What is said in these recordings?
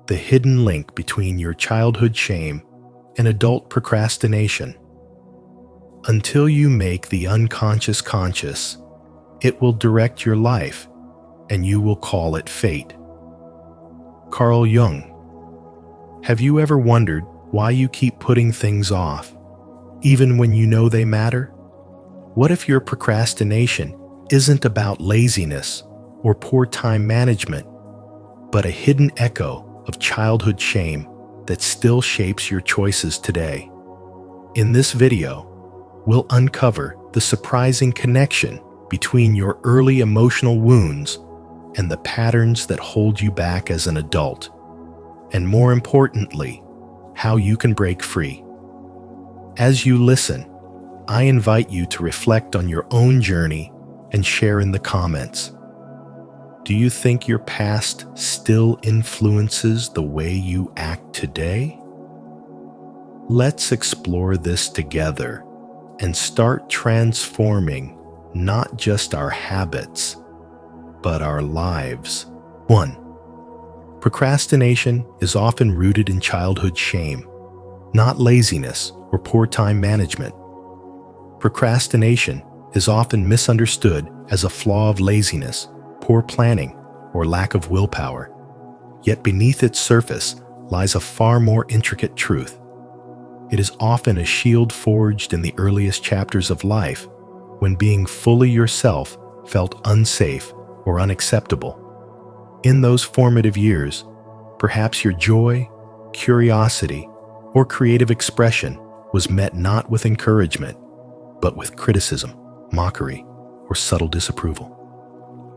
the hidden link between your childhood shame and adult procrastination. Until you make the unconscious conscious, it will direct your life, and you will call it fate. Carl Jung. Have you ever wondered why you keep putting things off, even when you know they matter? What if your procrastination isn't about laziness or poor time management, but a hidden echo of childhood shame that still shapes your choices today? In this video, we'll uncover the surprising connection between your early emotional wounds and the patterns that hold you back as an adult, and more importantly, how you can break free. As you listen, I invite you to reflect on your own journey and share in the comments. Do you think your past still influences the way you act today? Let's explore this together and start transforming not just our habits, but our lives. 1. Procrastination is often rooted in childhood shame, not laziness or poor time management. Procrastination is often misunderstood as a flaw of laziness, poor planning, or lack of willpower. Yet beneath its surface lies a far more intricate truth. It is often a shield forged in the earliest chapters of life, when being fully yourself felt unsafe or unacceptable. In those formative years, perhaps your joy, curiosity, or creative expression was met not with encouragement, but with criticism, mockery, or subtle disapproval.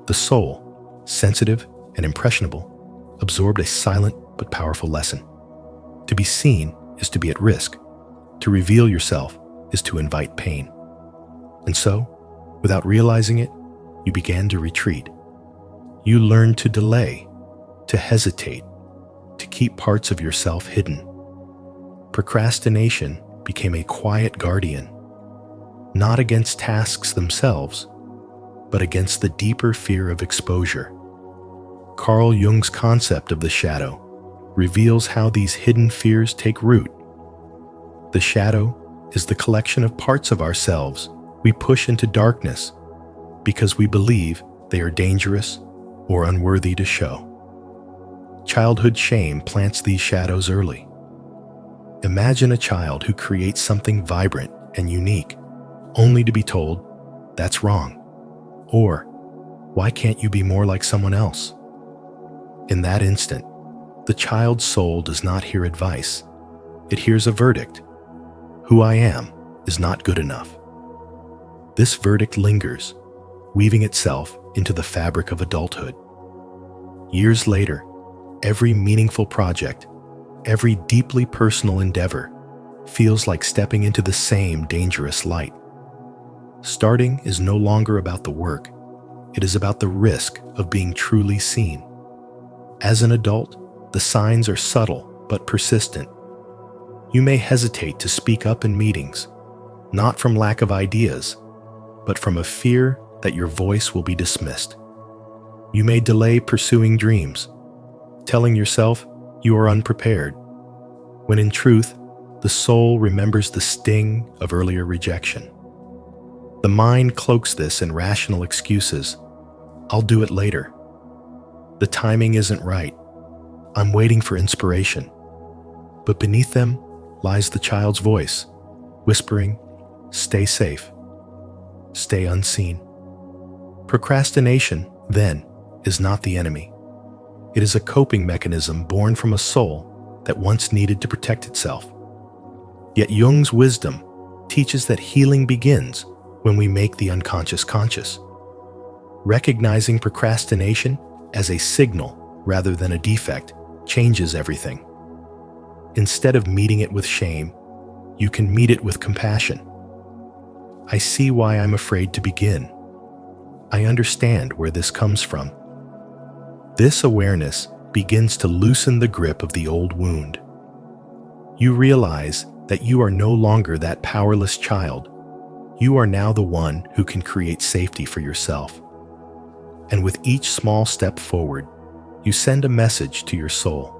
The soul, sensitive and impressionable, absorbed a silent but powerful lesson. To be seen is to be at risk. To reveal yourself is to invite pain. And so, without realizing it, you began to retreat. You learned to delay, to hesitate, to keep parts of yourself hidden. Procrastination became a quiet guardian, not against tasks themselves, but against the deeper fear of exposure. Carl Jung's concept of the shadow reveals how these hidden fears take root. The shadow is the collection of parts of ourselves we push into darkness because we believe they are dangerous or unworthy to show. Childhood shame plants these shadows early. Imagine a child who creates something vibrant and unique, only to be told, "That's wrong," or "Why can't you be more like someone else?" In that instant, the child's soul does not hear advice. It hears a verdict. Who I am is not good enough. This verdict lingers, weaving itself into the fabric of adulthood. Years later, every meaningful project, every deeply personal endeavor, feels like stepping into the same dangerous light. Starting is no longer about the work. It is about the risk of being truly seen. As an adult, the signs are subtle but persistent. You may hesitate to speak up in meetings, not from lack of ideas, but from a fear that your voice will be dismissed. You may delay pursuing dreams, telling yourself you are unprepared, when in truth, the soul remembers the sting of earlier rejection. The mind cloaks this in rational excuses. I'll do it later. The timing isn't right. I'm waiting for inspiration. But beneath them lies the child's voice, whispering, "Stay safe. Stay unseen." Procrastination, then, is not the enemy. It is a coping mechanism born from a soul that once needed to protect itself. Yet Jung's wisdom teaches that healing begins when we make the unconscious conscious. Recognizing procrastination as a signal rather than a defect changes everything. Instead of meeting it with shame, you can meet it with compassion. I see why I'm afraid to begin. I understand where this comes from. This awareness begins to loosen the grip of the old wound. You realize that you are no longer that powerless child. You are now the one who can create safety for yourself. And with each small step forward, you send a message to your soul.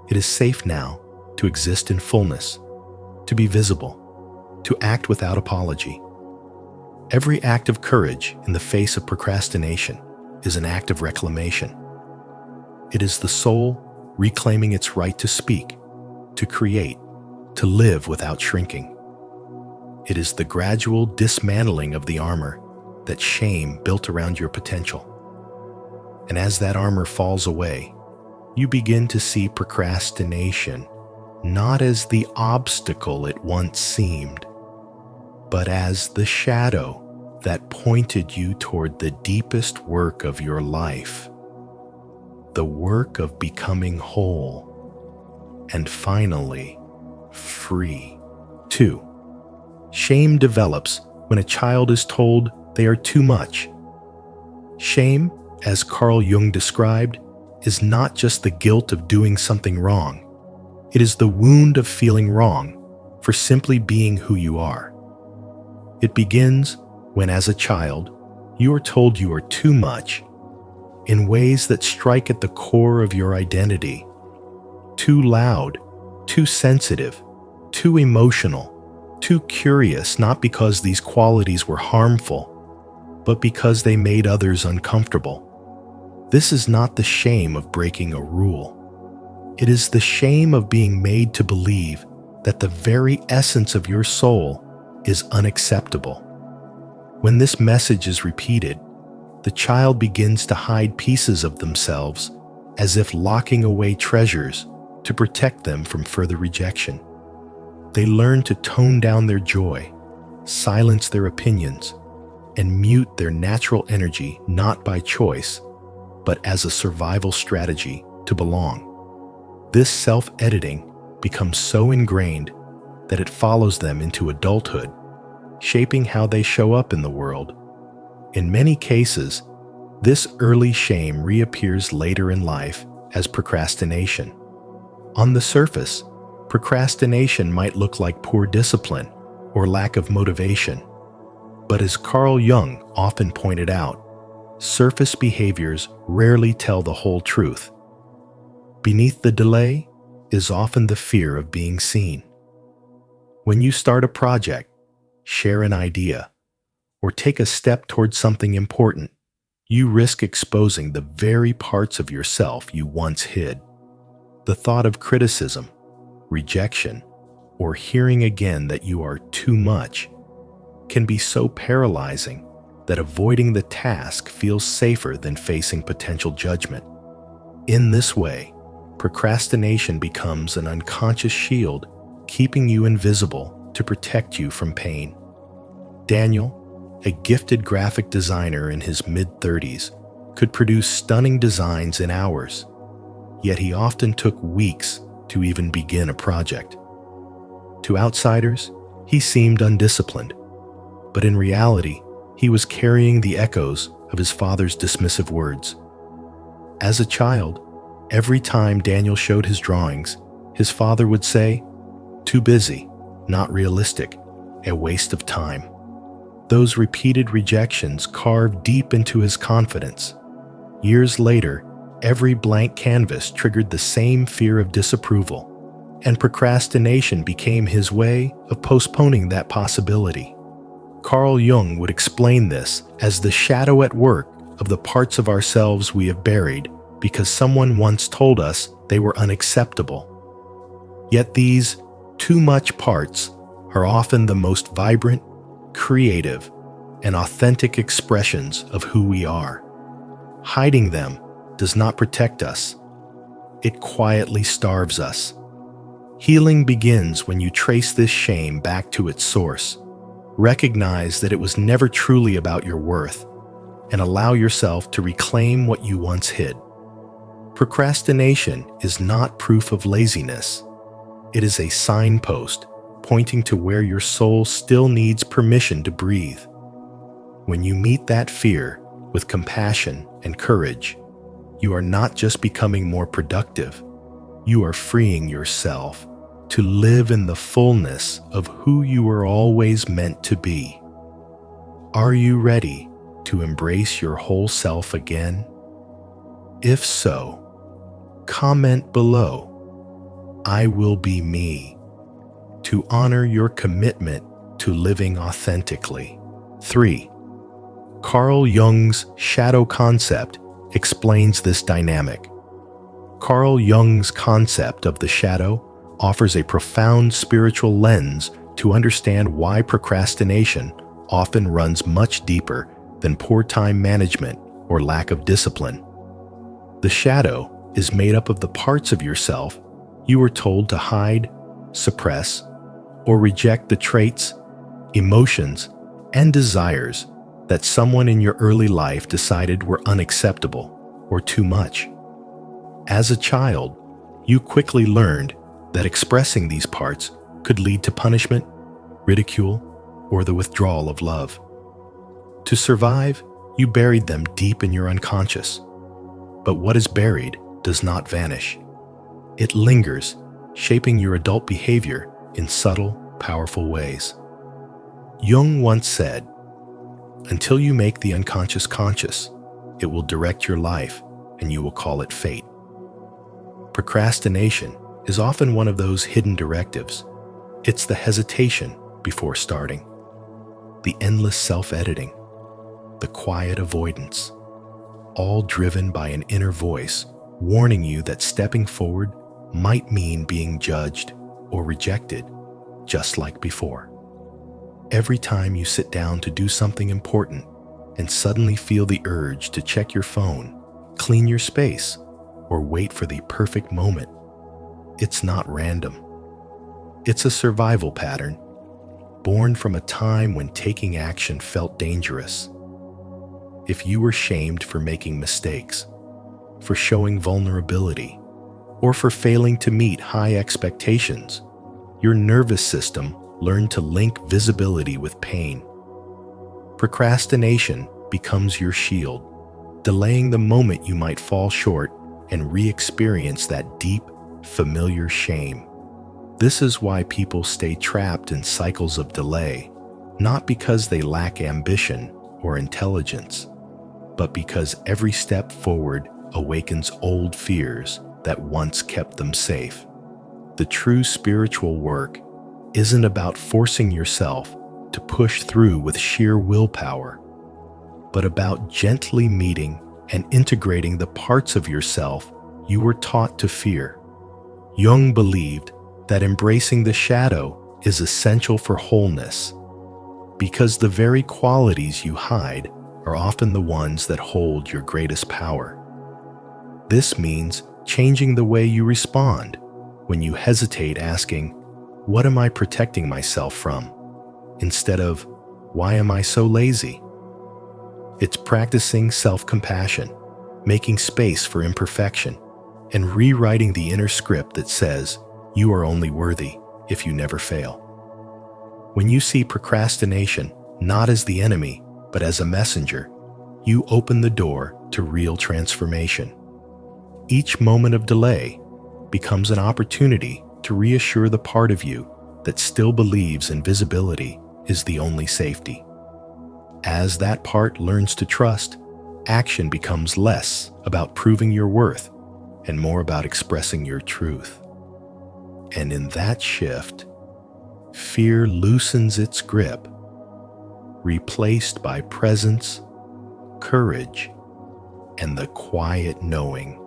It is safe now to exist in fullness, to be visible, to act without apology. Every act of courage in the face of procrastination is an act of reclamation. It is the soul reclaiming its right to speak, to create, to live without shrinking. It is the gradual dismantling of the armor that shame built around your potential. And as that armor falls away, you begin to see procrastination not as the obstacle it once seemed, but as the shadow that pointed you toward the deepest work of your life, the work of becoming whole and finally free. 2. Shame develops when a child is told they are too much. Shame, as Carl Jung described, is not just the guilt of doing something wrong. It is the wound of feeling wrong for simply being who you are. It begins when, as a child, you are told you are too much in ways that strike at the core of your identity. Too loud, too sensitive, too emotional, too curious, not because these qualities were harmful, but because they made others uncomfortable. This is not the shame of breaking a rule. It is the shame of being made to believe that the very essence of your soul is unacceptable. When this message is repeated, the child begins to hide pieces of themselves as if locking away treasures to protect them from further rejection. They learn to tone down their joy, silence their opinions, and mute their natural energy not by choice, but as a survival strategy to belong. This self-editing becomes so ingrained that it follows them into adulthood, shaping how they show up in the world. In many cases, this early shame reappears later in life as procrastination. On the surface, procrastination might look like poor discipline or lack of motivation. But as Carl Jung often pointed out, surface behaviors rarely tell the whole truth. Beneath the delay is often the fear of being seen. When you start a project, share an idea, or take a step towards something important, you risk exposing the very parts of yourself you once hid. The thought of criticism, rejection, or hearing again that you are too much can be so paralyzing that avoiding the task feels safer than facing potential judgment. In this way, procrastination becomes an unconscious shield, keeping you invisible to protect you from pain. Daniel, a gifted graphic designer in his mid-30s, could produce stunning designs in hours, yet he often took weeks to even begin a project. To outsiders, he seemed undisciplined, but in reality, he was carrying the echoes of his father's dismissive words. As a child, every time Daniel showed his drawings, his father would say, "Too busy, not realistic, a waste of time." Those repeated rejections carved deep into his confidence. Years later, every blank canvas triggered the same fear of disapproval, and procrastination became his way of postponing that possibility. Carl Jung would explain this as the shadow at work of the parts of ourselves we have buried because someone once told us they were unacceptable. Yet these too much parts are often the most vibrant, creative, and authentic expressions of who we are. Hiding them does not protect us. It quietly starves us. Healing begins when you trace this shame back to its source. Recognize that it was never truly about your worth, and allow yourself to reclaim what you once hid. Procrastination is not proof of laziness. It is a signpost pointing to where your soul still needs permission to breathe. When you meet that fear with compassion and courage, you are not just becoming more productive, you are freeing yourself to live in the fullness of who you were always meant to be. Are you ready to embrace your whole self again? If so, comment below I will be me, to honor your commitment to living authentically. 3. Carl Jung's shadow concept explains this dynamic. Carl Jung's concept of the shadow offers a profound spiritual lens to understand why procrastination often runs much deeper than poor time management or lack of discipline. The shadow is made up of the parts of yourself you were told to hide, suppress, or reject, the traits, emotions, and desires that someone in your early life decided were unacceptable or too much. As a child, you quickly learned that expressing these parts could lead to punishment, ridicule, or the withdrawal of love. To survive, you buried them deep in your unconscious. But what is buried does not vanish. It lingers, shaping your adult behavior in subtle, powerful ways. Jung once said, "Until you make the unconscious conscious, it will direct your life and you will call it fate." Procrastination is often one of those hidden directives. It's the hesitation before starting, the endless self-editing, the quiet avoidance, all driven by an inner voice warning you that stepping forward might mean being judged or rejected, just like before. Every time you sit down to do something important and suddenly feel the urge to check your phone, clean your space, or wait for the perfect moment, it's not random. It's a survival pattern, born from a time when taking action felt dangerous. If you were shamed for making mistakes, for showing vulnerability, or for failing to meet high expectations, your nervous system learned to link visibility with pain. Procrastination becomes your shield, delaying the moment you might fall short and re-experience that deep, familiar shame. This is why people stay trapped in cycles of delay, not because they lack ambition or intelligence, but because every step forward awakens old fears that once kept them safe. The true spiritual work isn't about forcing yourself to push through with sheer willpower, but about gently meeting and integrating the parts of yourself you were taught to fear. Jung believed that embracing the shadow is essential for wholeness, because the very qualities you hide are often the ones that hold your greatest power. This means changing the way you respond when you hesitate, asking, "What am I protecting myself from?" instead of, "Why am I so lazy?" It's practicing self-compassion, making space for imperfection, and rewriting the inner script that says you are only worthy if you never fail. When you see procrastination not as the enemy, but as a messenger, you open the door to real transformation. Each moment of delay becomes an opportunity to reassure the part of you that still believes invisibility is the only safety. As that part learns to trust, action becomes less about proving your worth and more about expressing your truth. And in that shift, fear loosens its grip, replaced by presence, courage, and the quiet knowing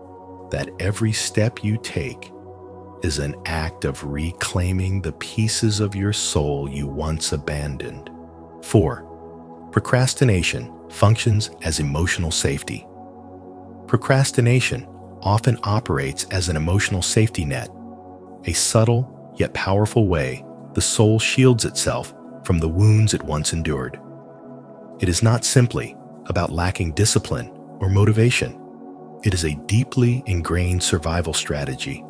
that every step you take is an act of reclaiming the pieces of your soul you once abandoned. 4. Procrastination functions as emotional safety. Procrastination often operates as an emotional safety net, a subtle yet powerful way the soul shields itself from the wounds it once endured. It is not simply about lacking discipline or motivation. It is a deeply ingrained survival strategy,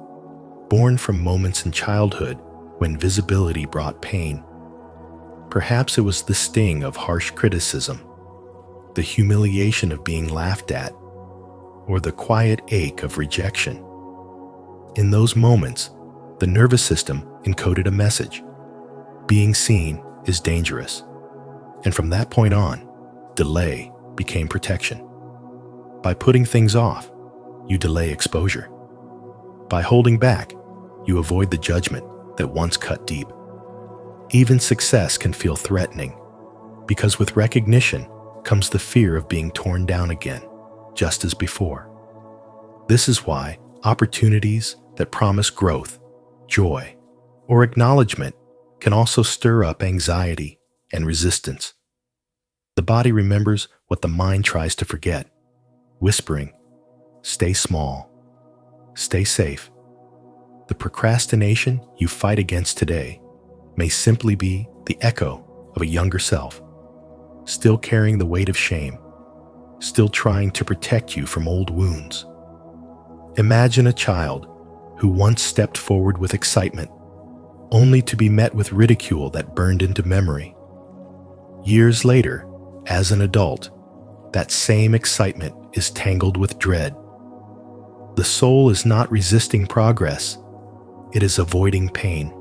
born from moments in childhood when visibility brought pain. Perhaps it was the sting of harsh criticism, the humiliation of being laughed at, or the quiet ache of rejection. In those moments, the nervous system encoded a message: being seen is dangerous. And from that point on, delay became protection. By putting things off, you delay exposure. By holding back, you avoid the judgment that once cut deep. Even success can feel threatening, because with recognition comes the fear of being torn down again, just as before. This is why opportunities that promise growth, joy, or acknowledgement can also stir up anxiety and resistance. The body remembers what the mind tries to forget, whispering, "Stay small, stay safe." The procrastination you fight against today may simply be the echo of a younger self, still carrying the weight of shame, still trying to protect you from old wounds. Imagine a child who once stepped forward with excitement, only to be met with ridicule that burned into memory. Years later, as an adult, that same excitement is tangled with dread. The soul is not resisting progress, it is avoiding pain.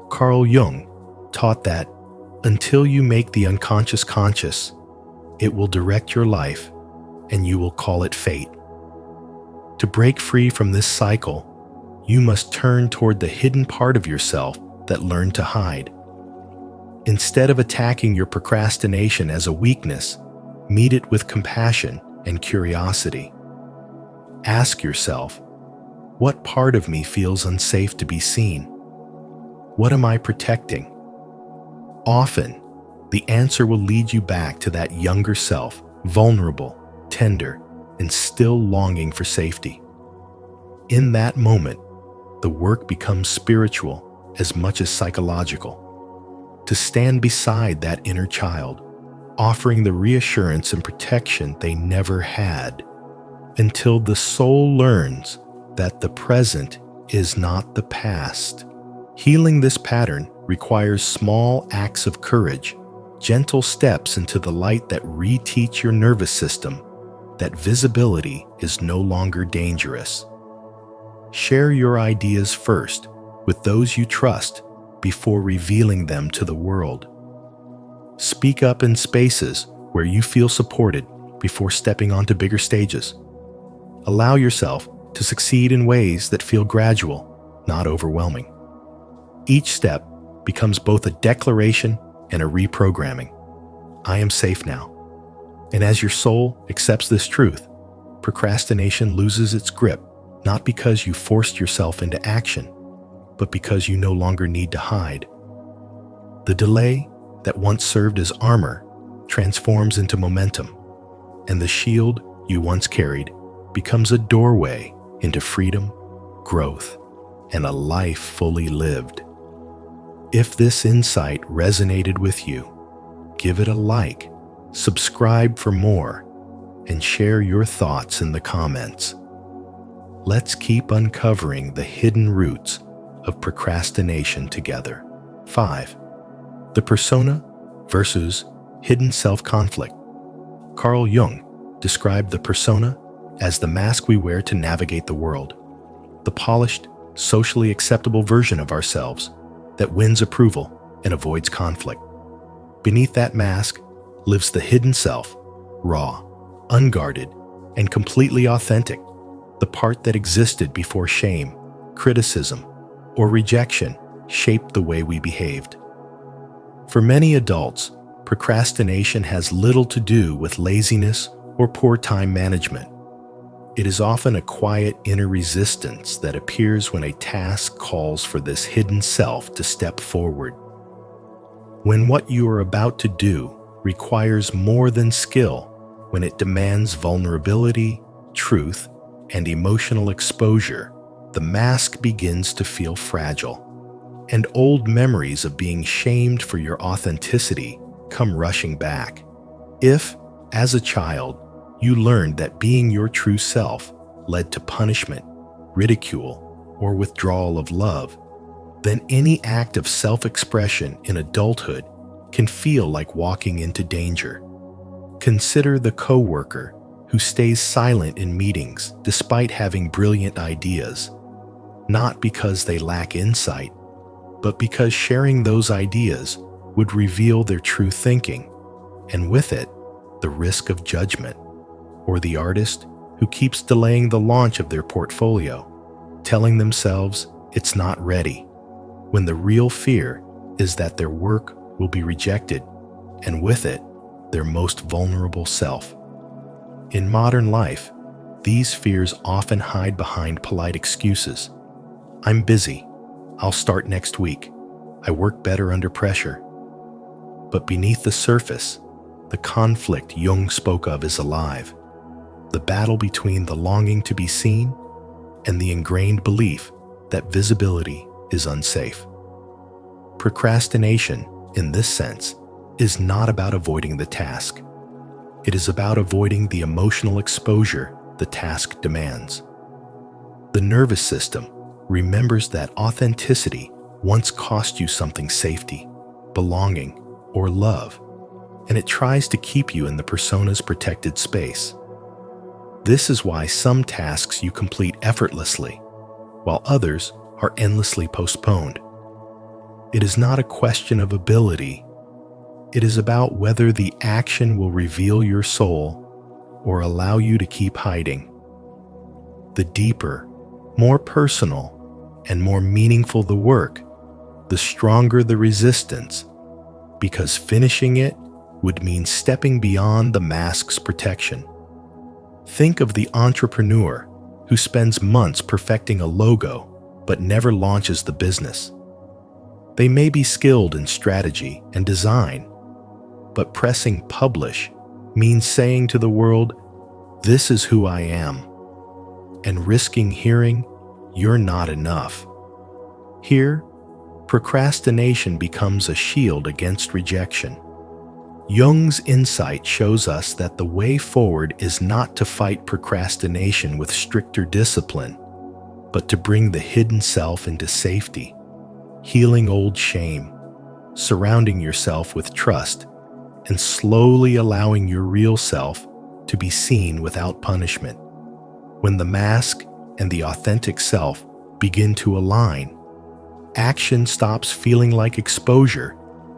Carl Jung taught that until you make the unconscious conscious, it will direct your life and you will call it fate. To break free from this cycle, you must turn toward the hidden part of yourself that learned to hide. Instead of attacking your procrastination as a weakness, meet it with compassion and curiosity. Ask yourself, what part of me feels unsafe to be seen? What am I protecting? Often, the answer will lead you back to that younger self, vulnerable, tender, and still longing for safety. In that moment, the work becomes spiritual as much as psychological. To stand beside that inner child, offering the reassurance and protection they never had, until the soul learns that the present is not the past. Healing this pattern requires small acts of courage, gentle steps into the light that reteach your nervous system that visibility is no longer dangerous. Share your ideas first with those you trust before revealing them to the world. Speak up in spaces where you feel supported before stepping onto bigger stages. Allow yourself to succeed in ways that feel gradual, not overwhelming. Each step becomes both a declaration and a reprogramming. I am safe now. And as your soul accepts this truth, procrastination loses its grip, not because you forced yourself into action, but because you no longer need to hide. The delay that once served as armor transforms into momentum, and the shield you once carried becomes a doorway into freedom, growth, and a life fully lived. If this insight resonated with you, give it a like, subscribe for more, and share your thoughts in the comments. Let's keep uncovering the hidden roots of procrastination together. 5. The persona versus hidden self-conflict. Carl Jung described the persona as the mask we wear to navigate the world, the polished, socially acceptable version of ourselves that wins approval and avoids conflict. Beneath that mask lives the hidden self, raw, unguarded, and completely authentic, the part that existed before shame, criticism, or rejection shaped the way we behaved. For many adults, procrastination has little to do with laziness or poor time management. It is often a quiet inner resistance that appears when a task calls for this hidden self to step forward. When what you are about to do requires more than skill, when it demands vulnerability, truth, and emotional exposure, the mask begins to feel fragile, and old memories of being shamed for your authenticity come rushing back. If, as a child, you learned that being your true self led to punishment, ridicule, or withdrawal of love, then any act of self-expression in adulthood can feel like walking into danger. Consider the coworker who stays silent in meetings despite having brilliant ideas, not because they lack insight, but because sharing those ideas would reveal their true thinking, and with it, the risk of judgment. Or the artist who keeps delaying the launch of their portfolio, telling themselves it's not ready, when the real fear is that their work will be rejected, and with it, their most vulnerable self. In modern life, these fears often hide behind polite excuses. I'm busy. I'll start next week. I work better under pressure. But beneath the surface, the conflict Jung spoke of is alive. The battle between the longing to be seen and the ingrained belief that visibility is unsafe. Procrastination, in this sense, is not about avoiding the task. It is about avoiding the emotional exposure the task demands. The nervous system remembers that authenticity once cost you something: safety, belonging, or love, and it tries to keep you in the persona's protected space. This is why some tasks you complete effortlessly, while others are endlessly postponed. It is not a question of ability. It is about whether the action will reveal your soul or allow you to keep hiding. The deeper, more personal, and more meaningful the work, the stronger the resistance, because finishing it would mean stepping beyond the mask's protection. Think of the entrepreneur who spends months perfecting a logo but never launches the business. They may be skilled in strategy and design, but pressing publish means saying to the world, "This is who I am," and risking hearing, "You're not enough." Here, procrastination becomes a shield against rejection. Jung's insight shows us that the way forward is not to fight procrastination with stricter discipline, but to bring the hidden self into safety, healing old shame, surrounding yourself with trust, and slowly allowing your real self to be seen without punishment. When the mask and the authentic self begin to align, action stops feeling like exposure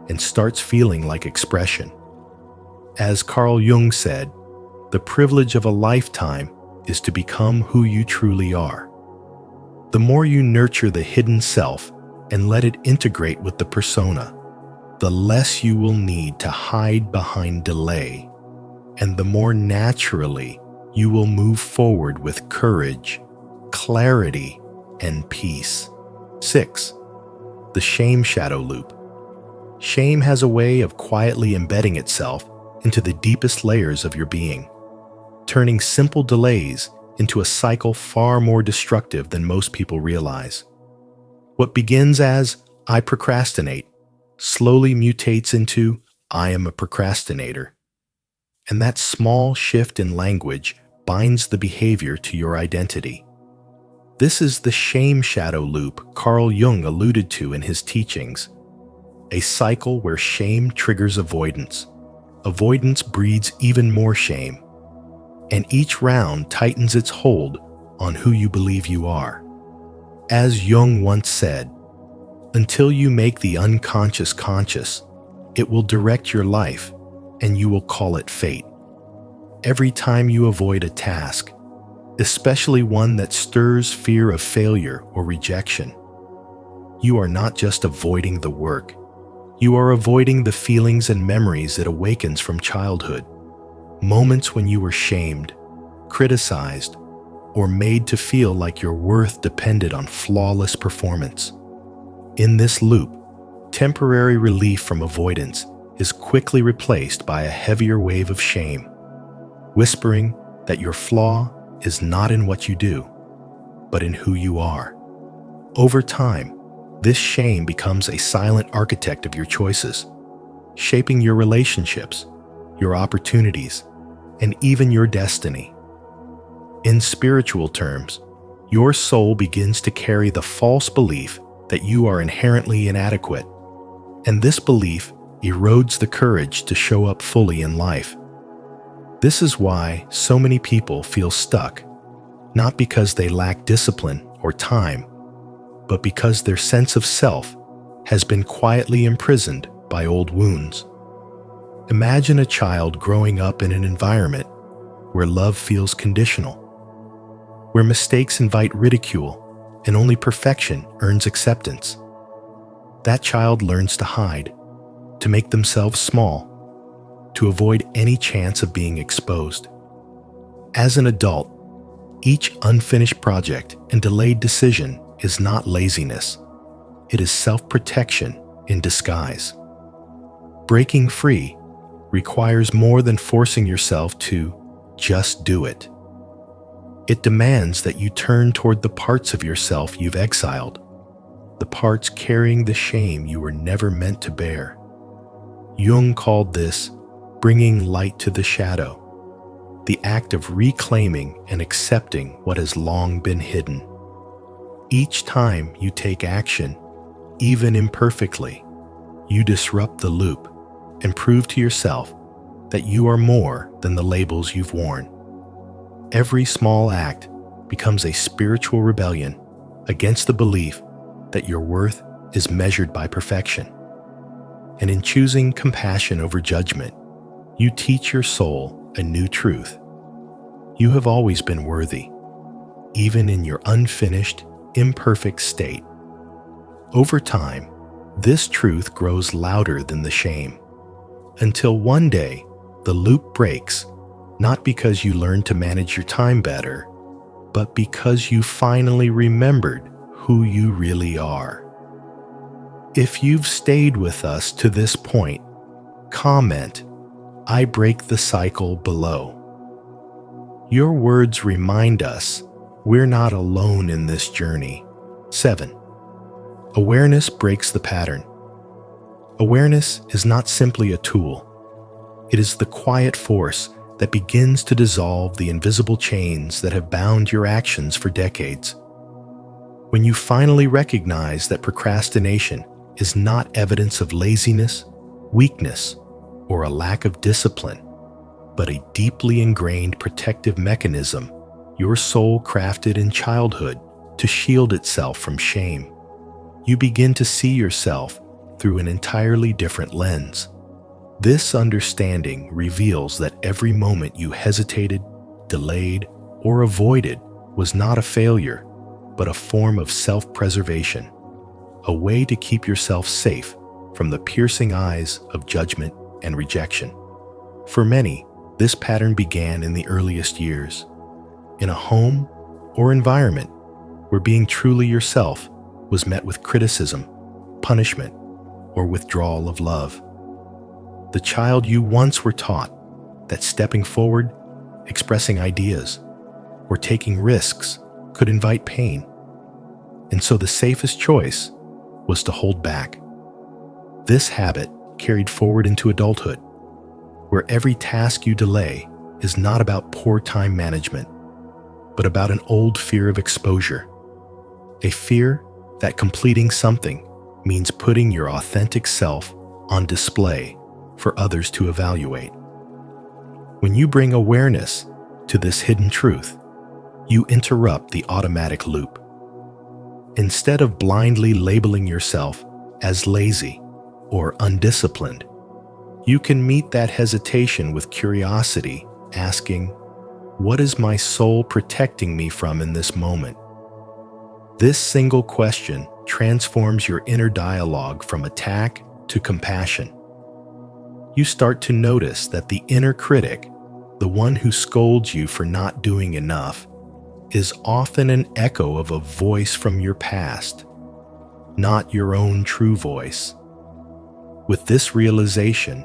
and starts feeling like expression. As Carl Jung said, the privilege of a lifetime is to become who you truly are. The more you nurture the hidden self and let it integrate with the persona, the less you will need to hide behind delay, and the more naturally you will move forward with courage, clarity, and peace. 6. The shame shadow loop. Shame has a way of quietly embedding itself into the deepest layers of your being, turning simple delays into a cycle far more destructive than most people realize. What begins as "I procrastinate" slowly mutates into "I am a procrastinator." And that small shift in language binds the behavior to your identity. This is the shame shadow loop Carl Jung alluded to in his teachings, a cycle where shame triggers avoidance. Avoidance breeds even more shame, and each round tightens its hold on who you believe you are. As Jung once said, until you make the unconscious conscious, it will direct your life, and you will call it fate. Every time you avoid a task, especially one that stirs fear of failure or rejection, you are not just avoiding the work, you are avoiding the feelings and memories it awakens from childhood. Moments when you were shamed, criticized, or made to feel like your worth depended on flawless performance. In this loop, temporary relief from avoidance is quickly replaced by a heavier wave of shame, whispering that your flaw is not in what you do, but in who you are. Over time, this shame becomes a silent architect of your choices, shaping your relationships, your opportunities, and even your destiny. In spiritual terms, your soul begins to carry the false belief that you are inherently inadequate, and this belief erodes the courage to show up fully in life. This is why so many people feel stuck, not because they lack discipline or time, but because their sense of self has been quietly imprisoned by old wounds. Imagine a child growing up in an environment where love feels conditional, where mistakes invite ridicule, and only perfection earns acceptance. That child learns to hide, to make themselves small, to avoid any chance of being exposed. As an adult, each unfinished project and delayed decision is not laziness. It is self-protection in disguise. Breaking free requires more than forcing yourself to just do it. It demands that you turn toward the parts of yourself you've exiled, the parts carrying the shame you were never meant to bear. Jung called this bringing light to the shadow, the act of reclaiming and accepting what has long been hidden. Each time you take action, even imperfectly, you disrupt the loop and prove to yourself that you are more than the labels you've worn. Every small act becomes a spiritual rebellion against the belief that your worth is measured by perfection. And in choosing compassion over judgment, you teach your soul a new truth. You have always been worthy, even in your unfinished, imperfect state. Over time, this truth grows louder than the shame, until one day the loop breaks, not because you learned to manage your time better, but because you finally remembered who you really are. If you've stayed with us to this point, comment, "I break the cycle" below. Your words remind us we're not alone in this journey. 7. Awareness breaks the pattern. Awareness is not simply a tool. It is the quiet force that begins to dissolve the invisible chains that have bound your actions for decades. When you finally recognize that procrastination is not evidence of laziness, weakness, or a lack of discipline, but a deeply ingrained protective mechanism your soul crafted in childhood to shield itself from shame, you begin to see yourself through an entirely different lens. This understanding reveals that every moment you hesitated, delayed, or avoided was not a failure, but a form of self-preservation, a way to keep yourself safe from the piercing eyes of judgment and rejection. For many, this pattern began in the earliest years, in a home or environment where being truly yourself was met with criticism, punishment, or withdrawal of love. The child you once were taught that stepping forward, expressing ideas, or taking risks could invite pain, and so the safest choice was to hold back. This habit carried forward into adulthood, where every task you delay is not about poor time management, but about an old fear of exposure, a fear that completing something means putting your authentic self on display for others to evaluate. When you bring awareness to this hidden truth, you interrupt the automatic loop. Instead of blindly labeling yourself as lazy or undisciplined, you can meet that hesitation with curiosity, asking, "What is my soul protecting me from in this moment?" This single question transforms your inner dialogue from attack to compassion. You start to notice that the inner critic, the one who scolds you for not doing enough, is often an echo of a voice from your past, not your own true voice. With this realization,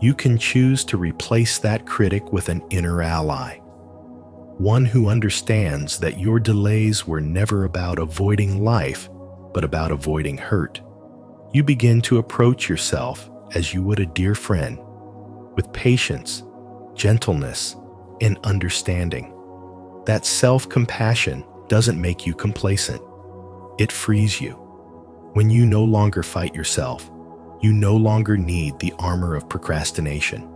you can choose to replace that critic with an inner ally, one who understands that your delays were never about avoiding life, but about avoiding hurt. You begin to approach yourself as you would a dear friend, with patience, gentleness, and understanding. That self-compassion doesn't make you complacent. It frees you. When you no longer fight yourself, you no longer need the armor of procrastination.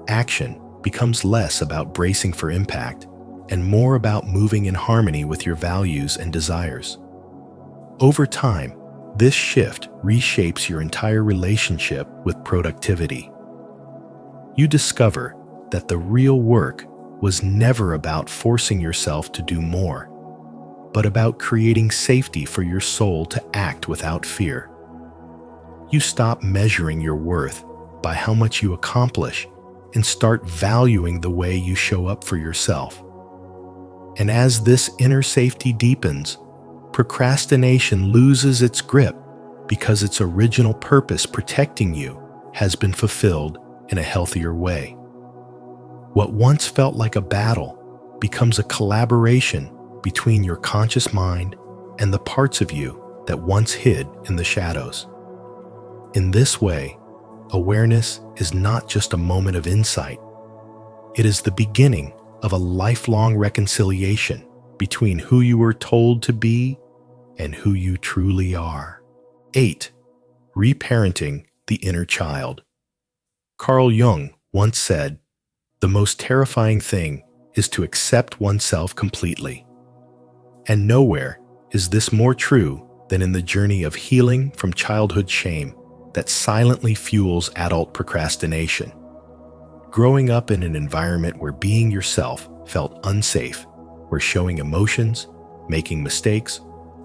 Action becomes less about bracing for impact and more about moving in harmony with your values and desires. Over time, this shift reshapes your entire relationship with productivity. You discover that the real work was never about forcing yourself to do more, but about creating safety for your soul to act without fear. You stop measuring your worth by how much you accomplish and start valuing the way you show up for yourself. And as this inner safety deepens, procrastination loses its grip because its original purpose protecting you has been fulfilled in a healthier way. What once felt like a battle becomes a collaboration between your conscious mind and the parts of you that once hid in the shadows. In this way, awareness is not just a moment of insight. It is the beginning of a lifelong reconciliation between who you were told to be and who you truly are. 8. Reparenting the inner child. Carl Jung once said, "The most terrifying thing is to accept oneself completely." And nowhere is this more true than in the journey of healing from childhood shame that silently fuels adult procrastination. Growing up in an environment where being yourself felt unsafe, where showing emotions, making mistakes,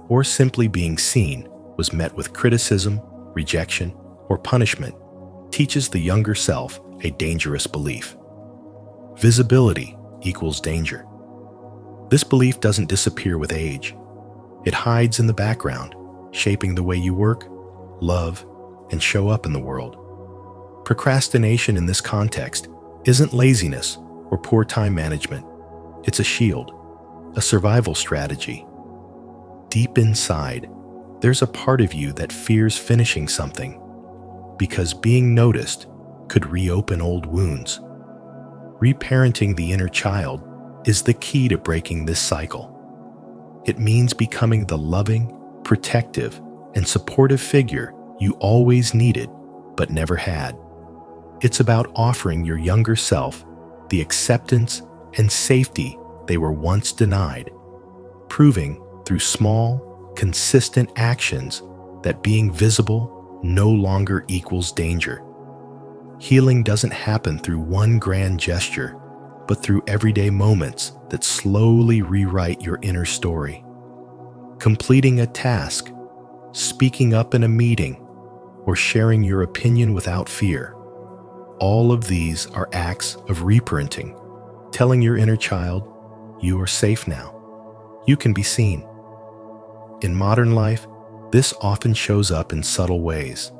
or simply being seen was met with criticism, rejection, or punishment, teaches the younger self a dangerous belief. Visibility equals danger. This belief doesn't disappear with age. It hides in the background, shaping the way you work, love, and show up in the world. Procrastination in this context isn't laziness or poor time management. It's a shield, a survival strategy. Deep inside, there's a part of you that fears finishing something because being noticed could reopen old wounds. Reparenting the inner child is the key to breaking this cycle. It means becoming the loving, protective, and supportive figure you always needed but never had. It's about offering your younger self the acceptance and safety they were once denied, proving through small, consistent actions that being visible no longer equals danger. Healing doesn't happen through one grand gesture, but through everyday moments that slowly rewrite your inner story. Completing a task, speaking up in a meeting, or sharing your opinion without fear. All of these are acts of reparenting, telling your inner child, you are safe now. You can be seen. In modern life, this often shows up in subtle ways.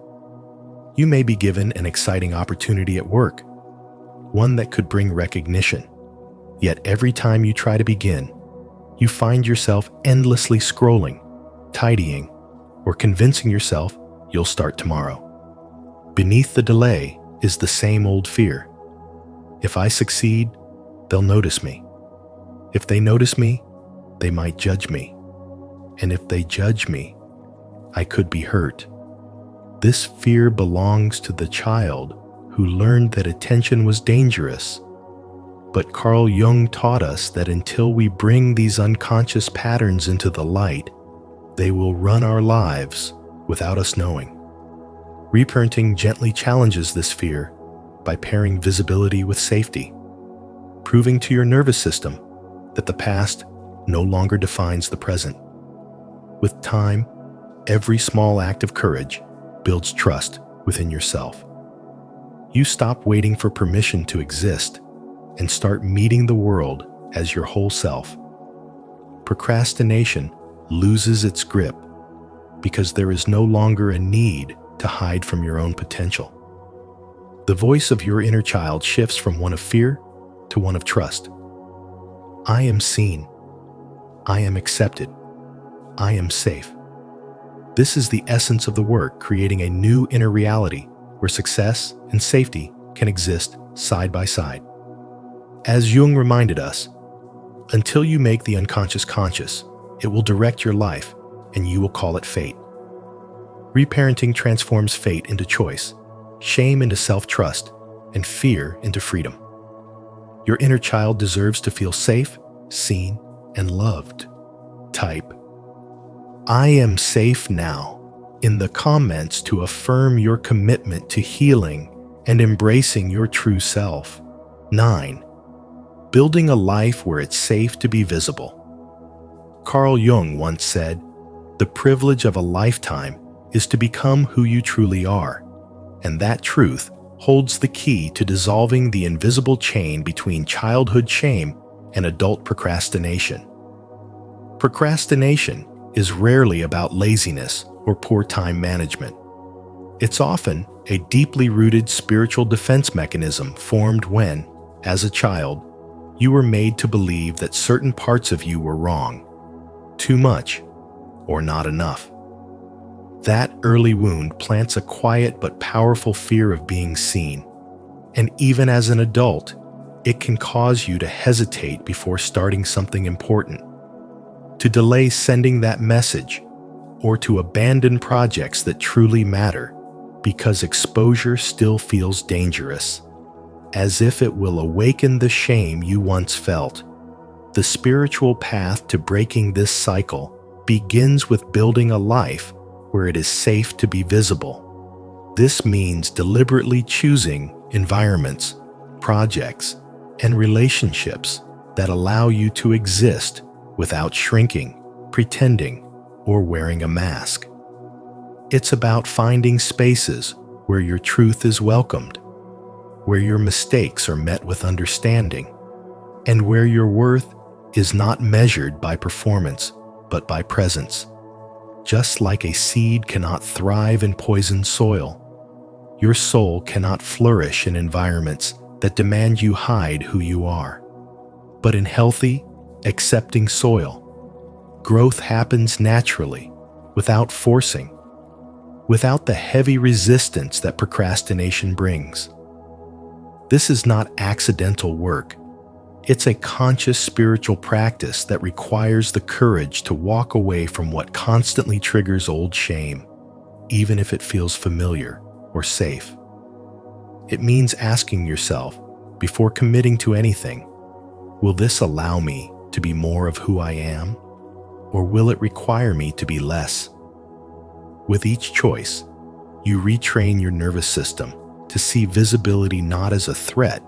You may be given an exciting opportunity at work, one that could bring recognition. Yet every time you try to begin, you find yourself endlessly scrolling, tidying, or convincing yourself you'll start tomorrow. Beneath the delay is the same old fear. If I succeed, they'll notice me. If they notice me, they might judge me. And if they judge me, I could be hurt. This fear belongs to the child who learned that attention was dangerous. But Carl Jung taught us that until we bring these unconscious patterns into the light, they will run our lives without us knowing. Reparenting gently challenges this fear by pairing visibility with safety, proving to your nervous system that the past no longer defines the present. With time, every small act of courage builds trust within yourself. You stop waiting for permission to exist and start meeting the world as your whole self. Procrastination loses its grip because there is no longer a need to hide from your own potential. The voice of your inner child shifts from one of fear to one of trust. I am seen. I am accepted. I am safe. This is the essence of the work, creating a new inner reality where success and safety can exist side by side. As Jung reminded us, until you make the unconscious conscious, it will direct your life and you will call it fate. Reparenting transforms fate into choice, shame into self-trust, and fear into freedom. Your inner child deserves to feel safe, seen, and loved. Type, I am safe now, in the comments to affirm your commitment to healing and embracing your true self. 9. Building a life where it's safe to be visible. Carl Jung once said, "The privilege of a lifetime is to become who you truly are," and that truth holds the key to dissolving the invisible chain between childhood shame and adult procrastination. Procrastination is rarely about laziness or poor time management. It's often a deeply rooted spiritual defense mechanism formed when, as a child, you were made to believe that certain parts of you were wrong, too much, or not enough. That early wound plants a quiet but powerful fear of being seen, and even as an adult, it can cause you to hesitate before starting something important, to delay sending that message, or to abandon projects that truly matter because exposure still feels dangerous, as if it will awaken the shame you once felt. The spiritual path to breaking this cycle begins with building a life where it is safe to be visible. This means deliberately choosing environments, projects, and relationships that allow you to exist without shrinking, pretending, or wearing a mask. It's about finding spaces where your truth is welcomed, where your mistakes are met with understanding, and where your worth is not measured by performance, but by presence. Just like a seed cannot thrive in poisoned soil, your soul cannot flourish in environments that demand you hide who you are. But in healthy, accepting soil, growth happens naturally, without forcing, without the heavy resistance that procrastination brings. This is not accidental work. It's a conscious spiritual practice that requires the courage to walk away from what constantly triggers old shame, even if it feels familiar or safe. It means asking yourself, before committing to anything, will this allow me to be more of who I am, or will it require me to be less? With each choice, you retrain your nervous system to see visibility not as a threat,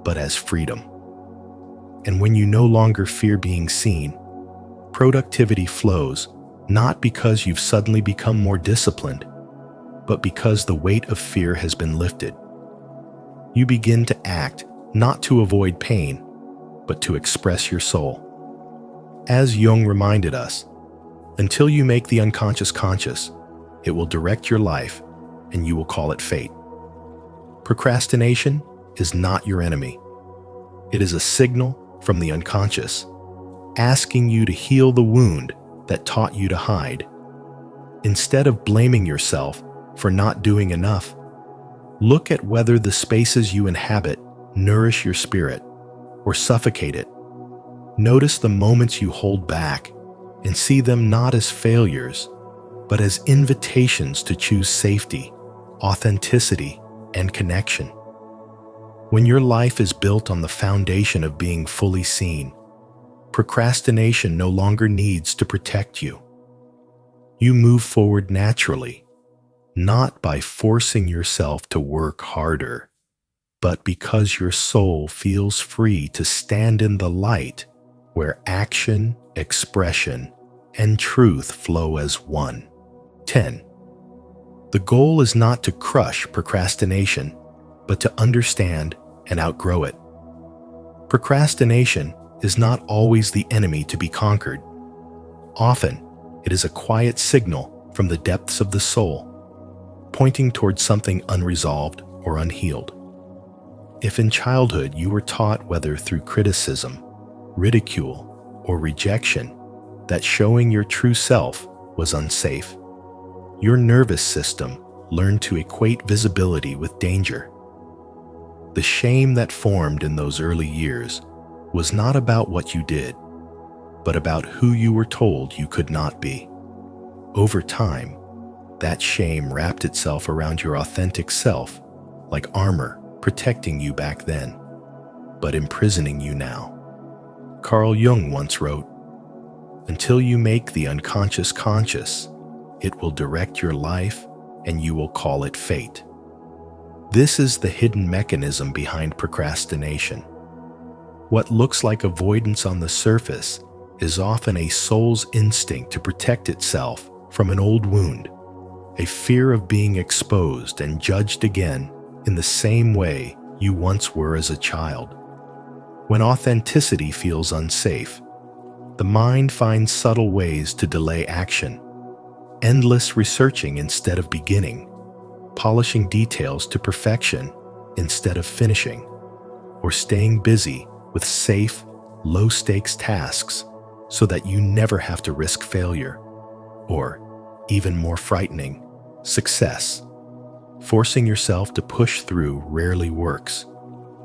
but as freedom. And when you no longer fear being seen, productivity flows not because you've suddenly become more disciplined, but because the weight of fear has been lifted. You begin to act not to avoid pain, but to express your soul. As Jung reminded us, until you make the unconscious conscious, it will direct your life and you will call it fate. Procrastination is not your enemy. It is a signal from the unconscious, asking you to heal the wound that taught you to hide. Instead of blaming yourself for not doing enough, look at whether the spaces you inhabit nourish your spirit or suffocate it. Notice the moments you hold back and see them not as failures, but as invitations to choose safety, authenticity, and connection. When your life is built on the foundation of being fully seen, procrastination no longer needs to protect you. You move forward naturally, not by forcing yourself to work harder, but because your soul feels free to stand in the light where action, expression, and truth flow as one. 10. The goal is not to crush procrastination, but to understand and outgrow it. Procrastination is not always the enemy to be conquered. Often, it is a quiet signal from the depths of the soul, pointing towards something unresolved or unhealed. If in childhood you were taught, whether through criticism, ridicule, or rejection, that showing your true self was unsafe, your nervous system learned to equate visibility with danger. The shame that formed in those early years was not about what you did, but about who you were told you could not be. Over time, that shame wrapped itself around your authentic self, like armor protecting you back then, but imprisoning you now. Carl Jung once wrote, "Until you make the unconscious conscious, it will direct your life and you will call it fate." This is the hidden mechanism behind procrastination. What looks like avoidance on the surface is often a soul's instinct to protect itself from an old wound, a fear of being exposed and judged again in the same way you once were as a child. When authenticity feels unsafe, the mind finds subtle ways to delay action, endless researching instead of beginning, polishing details to perfection instead of finishing, or staying busy with safe, low-stakes tasks so that you never have to risk failure, or, even more frightening, success. Forcing yourself to push through rarely works,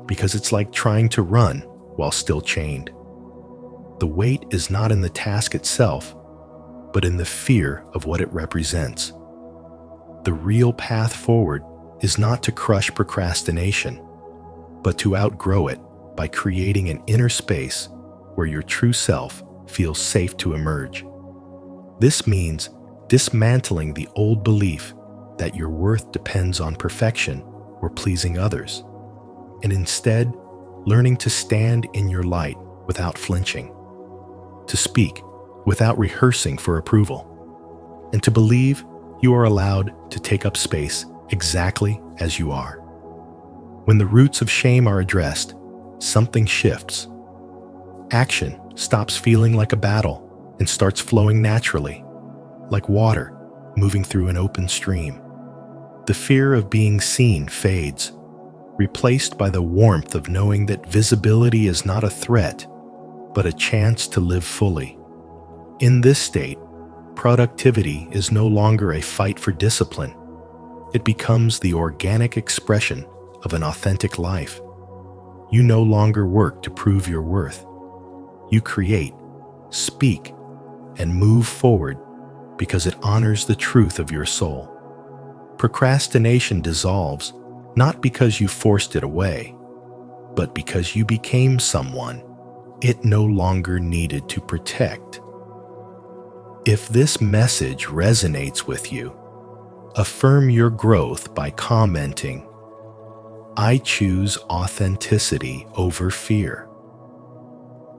because it's like trying to run while still chained. The weight is not in the task itself, but in the fear of what it represents. The real path forward is not to crush procrastination, but to outgrow it by creating an inner space where your true self feels safe to emerge. This means dismantling the old belief that your worth depends on perfection or pleasing others, and instead learning to stand in your light without flinching, to speak without rehearsing for approval, and to believe you are allowed to take up space exactly as you are. When the roots of shame are addressed, something shifts. Action stops feeling like a battle and starts flowing naturally, like water moving through an open stream. The fear of being seen fades, replaced by the warmth of knowing that visibility is not a threat, but a chance to live fully. In this state, productivity is no longer a fight for discipline. It becomes the organic expression of an authentic life. You no longer work to prove your worth. You create, speak, and move forward because it honors the truth of your soul. Procrastination dissolves not because you forced it away, but because you became someone it no longer needed to protect. If this message resonates with you, affirm your growth by commenting, "I choose authenticity over fear.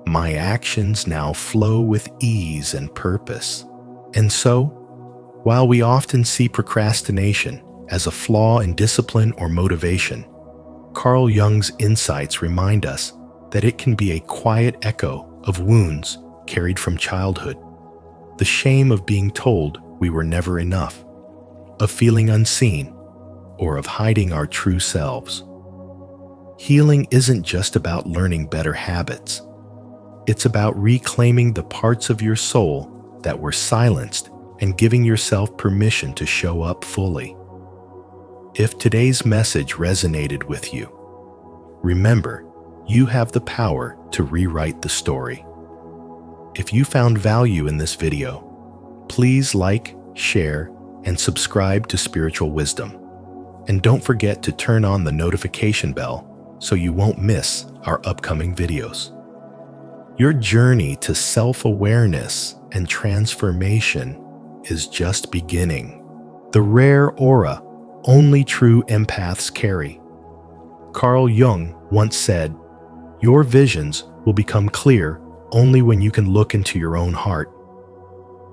My actions now flow with ease and purpose." And so, while we often see procrastination as a flaw in discipline or motivation, Carl Jung's insights remind us that it can be a quiet echo of wounds carried from childhood. The shame of being told we were never enough, of feeling unseen, or of hiding our true selves. Healing isn't just about learning better habits. It's about reclaiming the parts of your soul that were silenced and giving yourself permission to show up fully. If today's message resonated with you, remember, you have the power to rewrite the story. If you found value in this video, please like, share, and subscribe to Spiritual Wisdom. And don't forget to turn on the notification bell so you won't miss our upcoming videos. Your journey to self-awareness and transformation is just beginning. The rare aura only true empaths carry. Carl Jung once said, "Your visions will become clear only when you can look into your own heart."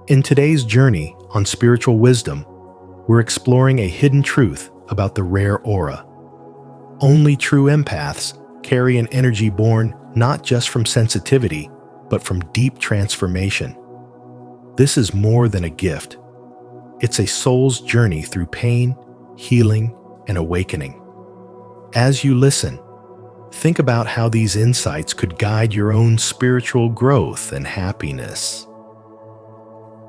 In today's journey on Spiritual Wisdom, we're exploring a hidden truth about the rare aura. Only true empaths carry an energy born not just from sensitivity, but from deep transformation. This is more than a gift. It's a soul's journey through pain, healing, and awakening. As you listen, think about how these insights could guide your own spiritual growth and happiness.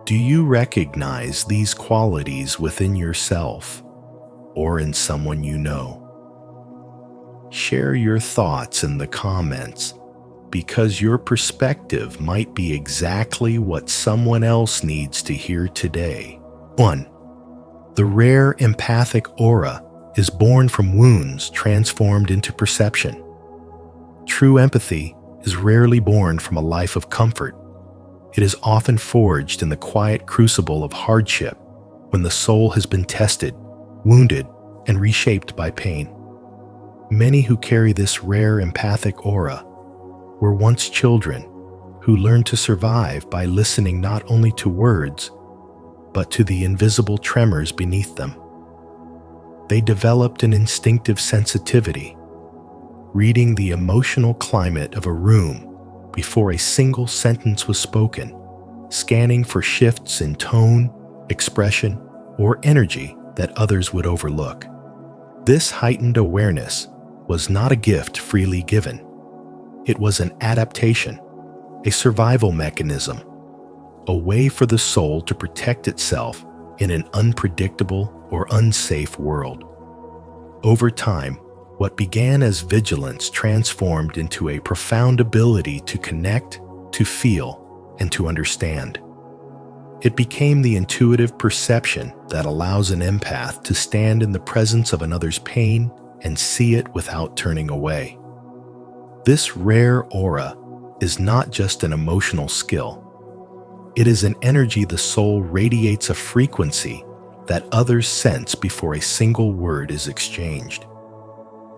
Do you recognize these qualities within yourself or in someone you know? Share your thoughts in the comments, because your perspective might be exactly what someone else needs to hear today. 1. The rare empathic aura is born from wounds transformed into perception. True empathy is rarely born from a life of comfort. It is often forged in the quiet crucible of hardship, when the soul has been tested, wounded, and reshaped by pain. Many who carry this rare empathic aura were once children who learned to survive by listening not only to words, but to the invisible tremors beneath them. They developed an instinctive sensitivity, reading the emotional climate of a room before a single sentence was spoken, scanning for shifts in tone, expression, or energy that others would overlook. This heightened awareness was not a gift freely given. It was an adaptation, a survival mechanism, a way for the soul to protect itself in an unpredictable or unsafe world. Over time, what began as vigilance transformed into a profound ability to connect, to feel, and to understand. It became the intuitive perception that allows an empath to stand in the presence of another's pain and see it without turning away. This rare aura is not just an emotional skill. It is an energy the soul radiates, a frequency that others sense before a single word is exchanged.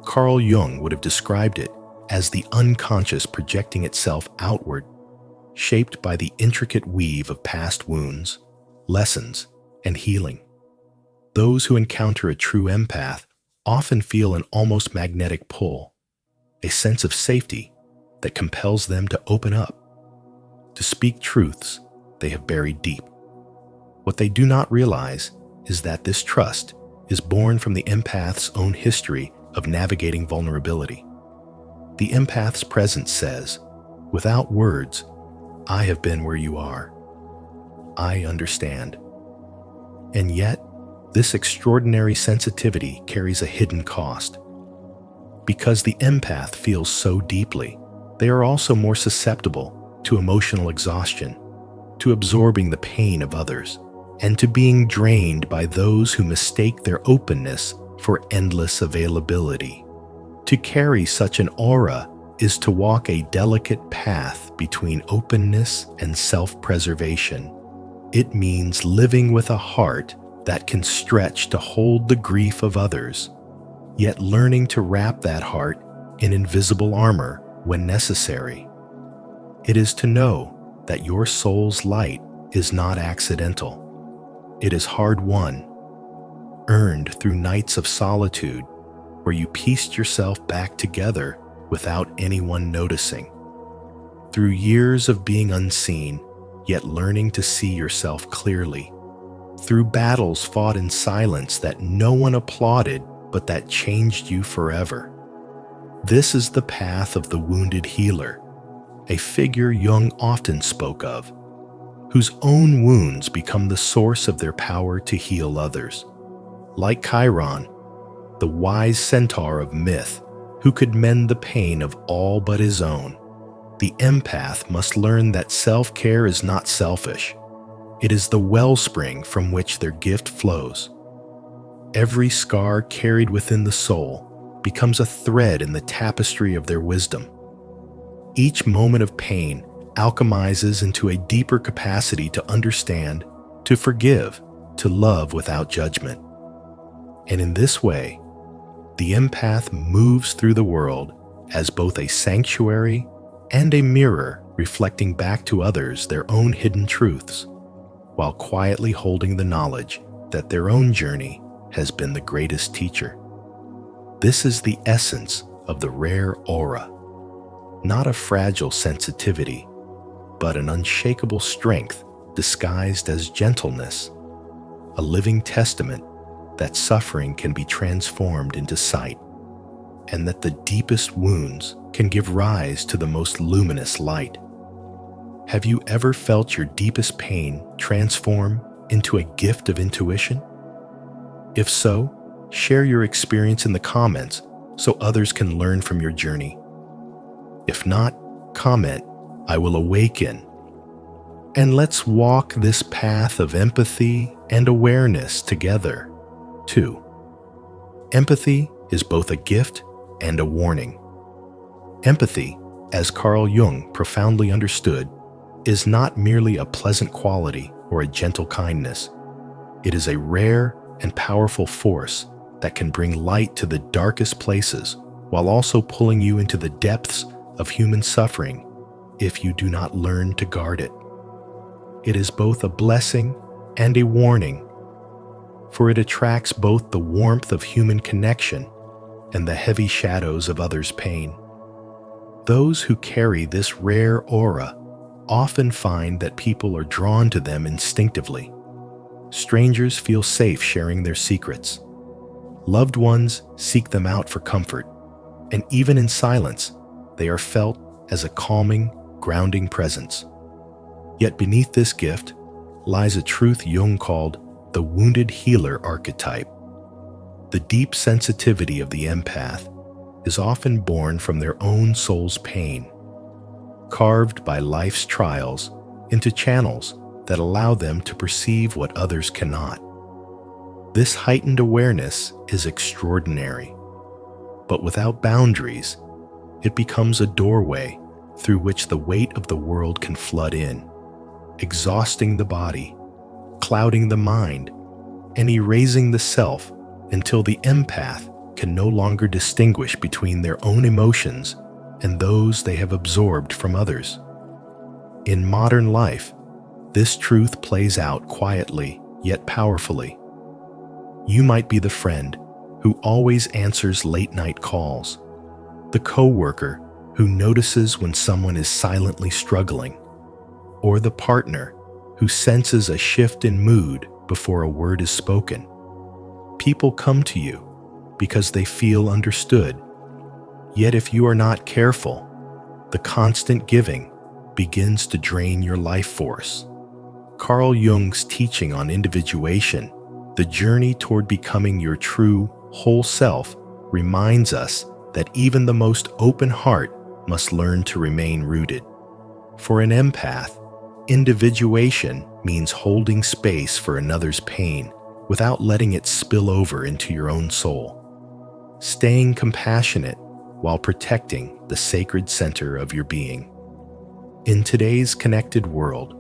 Carl Jung would have described it as the unconscious projecting itself outward, shaped by the intricate weave of past wounds, lessons, and healing. Those who encounter a true empath often feel an almost magnetic pull, a sense of safety that compels them to open up, to speak truths they have buried deep. What they do not realize is that this trust is born from the empath's own history of navigating vulnerability. The empath's presence says, without words, I have been where you are. I understand. And yet, this extraordinary sensitivity carries a hidden cost. Because the empath feels so deeply, they are also more susceptible to emotional exhaustion, to absorbing the pain of others, and to being drained by those who mistake their openness for endless availability. To carry such an aura is to walk a delicate path between openness and self-preservation. It means living with a heart that can stretch to hold the grief of others, yet learning to wrap that heart in invisible armor when necessary. It is to know that your soul's light is not accidental. It is hard-won, earned through nights of solitude where you pieced yourself back together without anyone noticing. Through years of being unseen, yet learning to see yourself clearly. Through battles fought in silence that no one applauded, but that changed you forever. This is the path of the wounded healer, a figure Jung often spoke of, whose own wounds become the source of their power to heal others. Like Chiron, the wise centaur of myth, who could mend the pain of all but his own, the empath must learn that self-care is not selfish. It is the wellspring from which their gift flows. Every scar carried within the soul becomes a thread in the tapestry of their wisdom. Each moment of pain alchemizes into a deeper capacity to understand, to forgive, to love without judgment. And in this way, the empath moves through the world as both a sanctuary and a mirror reflecting back to others their own hidden truths, while quietly holding the knowledge that their own journey has been the greatest teacher. This is the essence of the rare aura, not a fragile sensitivity, but an unshakable strength disguised as gentleness, a living testament that suffering can be transformed into sight, and that the deepest wounds can give rise to the most luminous light. Have you ever felt your deepest pain transform into a gift of intuition? If so, share your experience in the comments so others can learn from your journey. If not, comment, I will awaken. And let's walk this path of empathy and awareness together. 2. Empathy is both a gift and a warning. Empathy, as Carl Jung profoundly understood, is not merely a pleasant quality or a gentle kindness. It is a rare and powerful force that can bring light to the darkest places while also pulling you into the depths of human suffering if you do not learn to guard it. It is both a blessing and a warning, for it attracts both the warmth of human connection and the heavy shadows of others' pain. Those who carry this rare aura often find that people are drawn to them instinctively. Strangers feel safe sharing their secrets. Loved ones seek them out for comfort, and even in silence, they are felt as a calming, grounding presence. Yet beneath this gift lies a truth Jung called the wounded healer archetype. The deep sensitivity of the empath is often born from their own soul's pain, carved by life's trials into channels that allow them to perceive what others cannot. This heightened awareness is extraordinary, but without boundaries, it becomes a doorway through which the weight of the world can flood in, exhausting the body, clouding the mind, and erasing the self until the empath can no longer distinguish between their own emotions and those they have absorbed from others. In modern life, this truth plays out quietly yet powerfully. You might be the friend who always answers late-night calls, the coworker who notices when someone is silently struggling, or the partner who senses a shift in mood before a word is spoken. People come to you because they feel understood. Yet if you are not careful, the constant giving begins to drain your life force. Carl Jung's teaching on individuation, the journey toward becoming your true, whole self, reminds us that even the most open heart must learn to remain rooted. For an empath, individuation means holding space for another's pain without letting it spill over into your own soul. Staying compassionate while protecting the sacred center of your being. In today's connected world,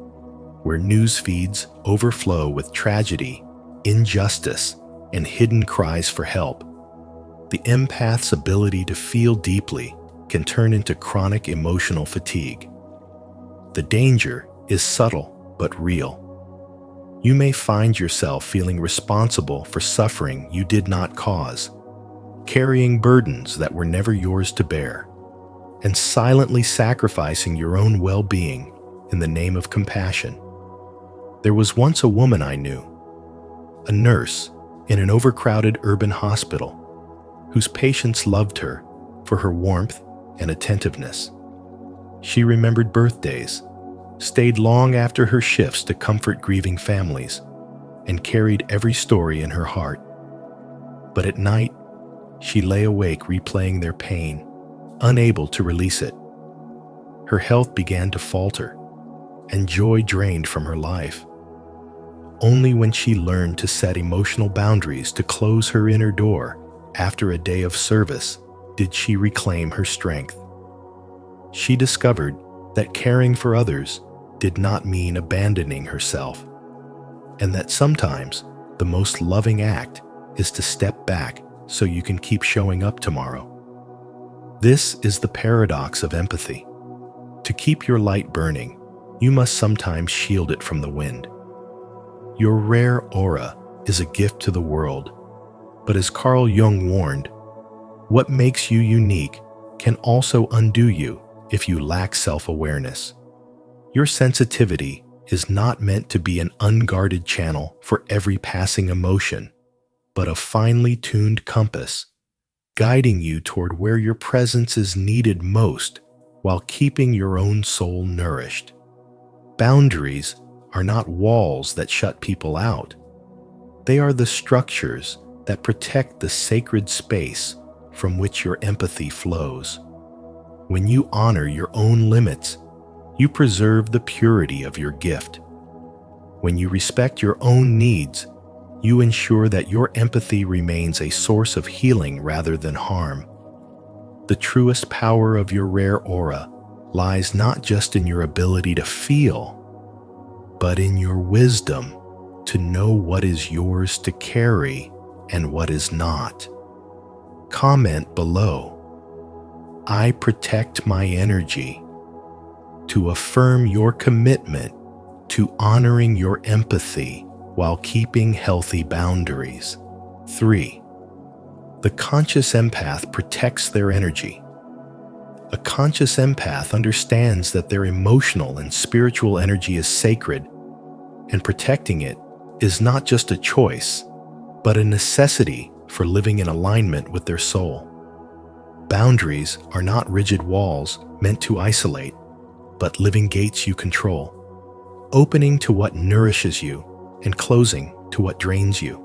where news feeds overflow with tragedy, injustice, and hidden cries for help, the empath's ability to feel deeply can turn into chronic emotional fatigue. The danger is subtle but real. You may find yourself feeling responsible for suffering you did not cause, carrying burdens that were never yours to bear, and silently sacrificing your own well-being in the name of compassion. There was once a woman I knew, a nurse in an overcrowded urban hospital, whose patients loved her for her warmth and attentiveness. She remembered birthdays, stayed long after her shifts to comfort grieving families, and carried every story in her heart. But at night, she lay awake replaying their pain, unable to release it. Her health began to falter, and joy drained from her life. Only when she learned to set emotional boundaries to close her inner door after a day of service did she reclaim her strength. She discovered that caring for others did not mean abandoning herself, and that sometimes the most loving act is to step back so you can keep showing up tomorrow. This is the paradox of empathy. To keep your light burning, you must sometimes shield it from the wind. Your rare aura is a gift to the world, but as Carl Jung warned, what makes you unique can also undo you if you lack self-awareness. Your sensitivity is not meant to be an unguarded channel for every passing emotion, but a finely tuned compass, guiding you toward where your presence is needed most while keeping your own soul nourished. Boundaries are not walls that shut people out. They are the structures that protect the sacred space from which your empathy flows. When you honor your own limits, you preserve the purity of your gift. When you respect your own needs, you ensure that your empathy remains a source of healing rather than harm. The truest power of your rare aura lies not just in your ability to feel, but in your wisdom to know what is yours to carry and what is not. Comment below, "I protect my energy," to affirm your commitment to honoring your empathy while keeping healthy boundaries. 3. The conscious empath protects their energy. A conscious empath understands that their emotional and spiritual energy is sacred, and protecting it is not just a choice, but a necessity for living in alignment with their soul. Boundaries are not rigid walls meant to isolate, but living gates you control, opening to what nourishes you and closing to what drains you.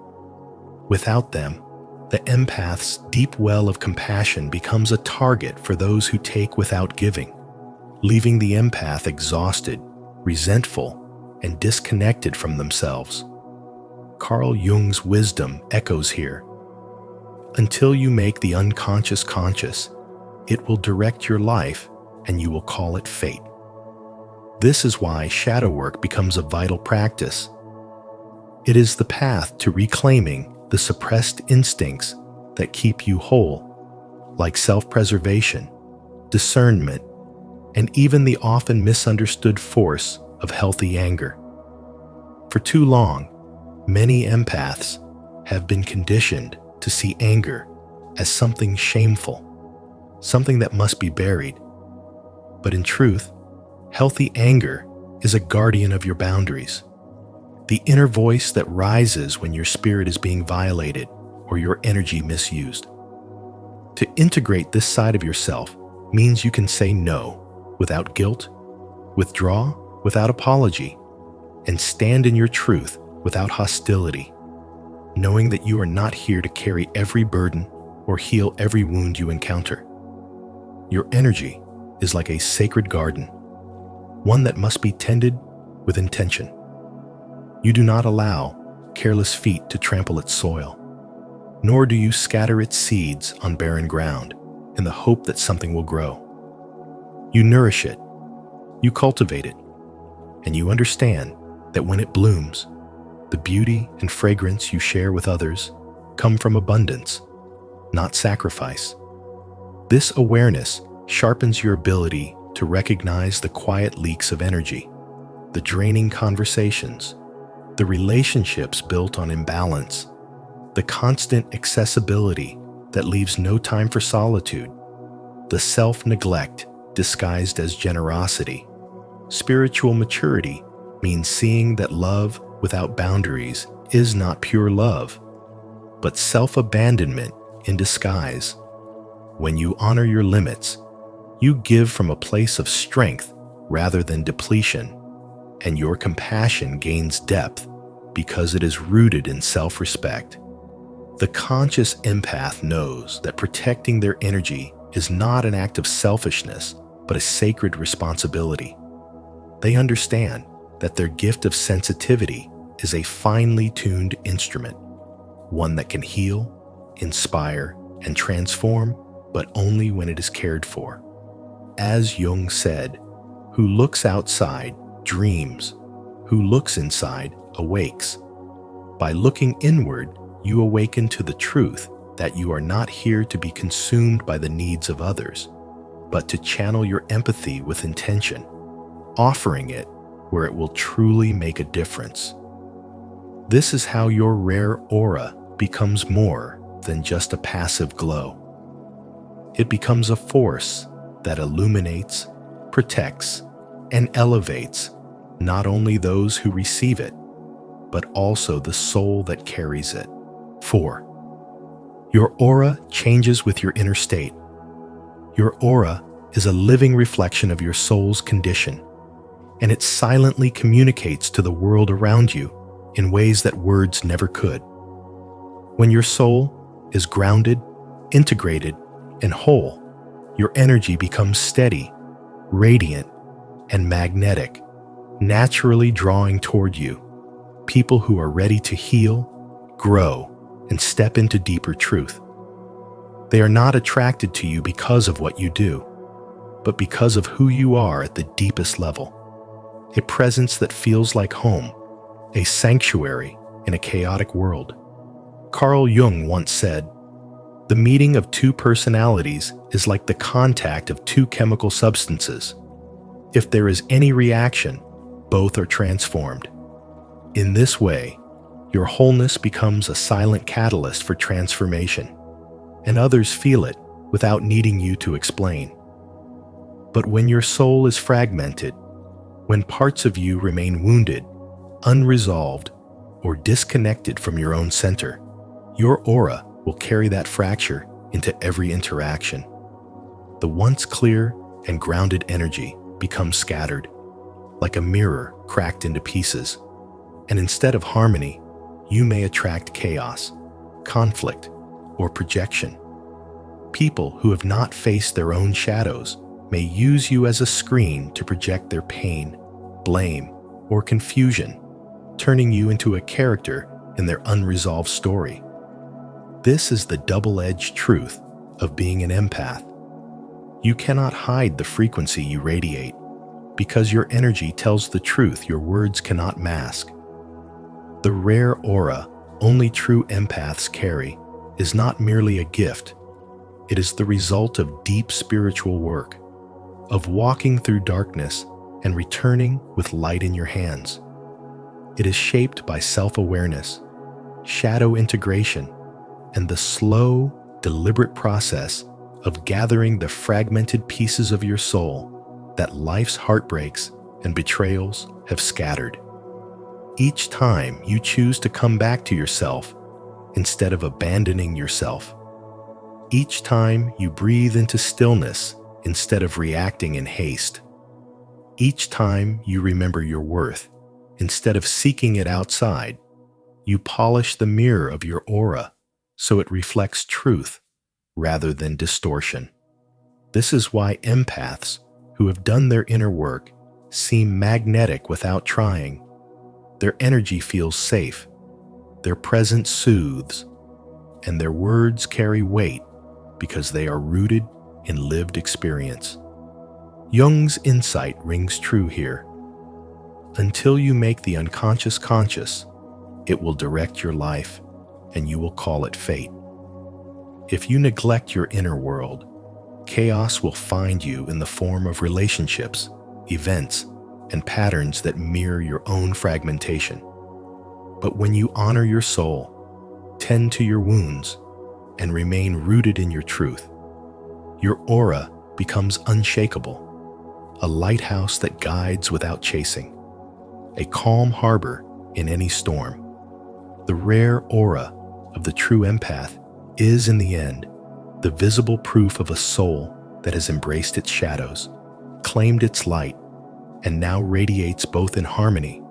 Without them, the empath's deep well of compassion becomes a target for those who take without giving, leaving the empath exhausted, resentful, and disconnected from themselves. Carl Jung's wisdom echoes here. Until you make the unconscious conscious, it will direct your life and you will call it fate. This is why shadow work becomes a vital practice. It is the path to reclaiming the suppressed instincts that keep you whole, like self-preservation, discernment, and even the often misunderstood force of healthy anger. For too long, many empaths have been conditioned to see anger as something shameful, something that must be buried. But in truth, healthy anger is a guardian of your boundaries, the inner voice that rises when your spirit is being violated or your energy misused. To integrate this side of yourself means you can say no without guilt, withdraw without apology, and stand in your truth without hostility, knowing that you are not here to carry every burden or heal every wound you encounter. Your energy is like a sacred garden, one that must be tended with intention. You do not allow careless feet to trample its soil, nor do you scatter its seeds on barren ground in the hope that something will grow. You nourish it, you cultivate it, and you understand that when it blooms, the beauty and fragrance you share with others come from abundance, not sacrifice. This awareness sharpens your ability to recognize the quiet leaks of energy, the draining conversations, the relationships built on imbalance, the constant accessibility that leaves no time for solitude, the self-neglect disguised as generosity. Spiritual maturity means seeing that love without boundaries is not pure love, but self-abandonment in disguise. When you honor your limits, you give from a place of strength rather than depletion, and your compassion gains depth because it is rooted in self-respect. The conscious empath knows that protecting their energy is not an act of selfishness, but a sacred responsibility. They understand that their gift of sensitivity is a finely tuned instrument, one that can heal, inspire, and transform, but only when it is cared for. As Jung said, "Who looks outside dreams, who looks inside awakes." By looking inward, you awaken to the truth that you are not here to be consumed by the needs of others, but to channel your empathy with intention, offering it where it will truly make a difference. This is how your rare aura becomes more than just a passive glow. It becomes a force that illuminates, protects, and elevates not only those who receive it, but also the soul that carries it. 4. Your aura changes with your inner state. Your aura is a living reflection of your soul's condition, and it silently communicates to the world around you in ways that words never could. When your soul is grounded, integrated, and whole, your energy becomes steady, radiant, and magnetic, naturally drawing toward you people who are ready to heal, grow, and step into deeper truth. They are not attracted to you because of what you do, but because of who you are at the deepest level. A presence that feels like home, a sanctuary in a chaotic world. Carl Jung once said, "The meeting of two personalities is like the contact of two chemical substances. If there is any reaction, both are transformed. In this way, your wholeness becomes a silent catalyst for transformation, and others feel it without needing you to explain. But when your soul is fragmented, when parts of you remain wounded, unresolved, or disconnected from your own center, your aura will carry that fracture into every interaction. The once clear and grounded energy becomes scattered, like a mirror cracked into pieces, and instead of harmony, you may attract chaos, conflict, or projection. People who have not faced their own shadows may use you as a screen to project their pain, blame, or confusion, turning you into a character in their unresolved story. This is the double-edged truth of being an empath. You cannot hide the frequency you radiate, because your energy tells the truth your words cannot mask. The rare aura only true empaths carry is not merely a gift. It is the result of deep spiritual work, of walking through darkness and returning with light in your hands. It is shaped by self-awareness, shadow integration, and the slow, deliberate process of gathering the fragmented pieces of your soul that life's heartbreaks and betrayals have scattered. Each time you choose to come back to yourself instead of abandoning yourself. Each time you breathe into stillness instead of reacting in haste. Each time you remember your worth instead of seeking it outside. You polish the mirror of your aura so it reflects truth rather than distortion. This is why empaths who have done their inner work seem magnetic without trying. Their energy feels safe, their presence soothes, and their words carry weight because they are rooted in lived experience. Jung's insight rings true here. Until you make the unconscious conscious, it will direct your life, and you will call it fate. If you neglect your inner world, chaos will find you in the form of relationships, events, and patterns that mirror your own fragmentation. But when you honor your soul, tend to your wounds, and remain rooted in your truth, your aura becomes unshakable, a lighthouse that guides without chasing, a calm harbor in any storm. The rare aura of the true empath is, in the end, the visible proof of a soul that has embraced its shadows, claimed its light, and now radiates both in harmony,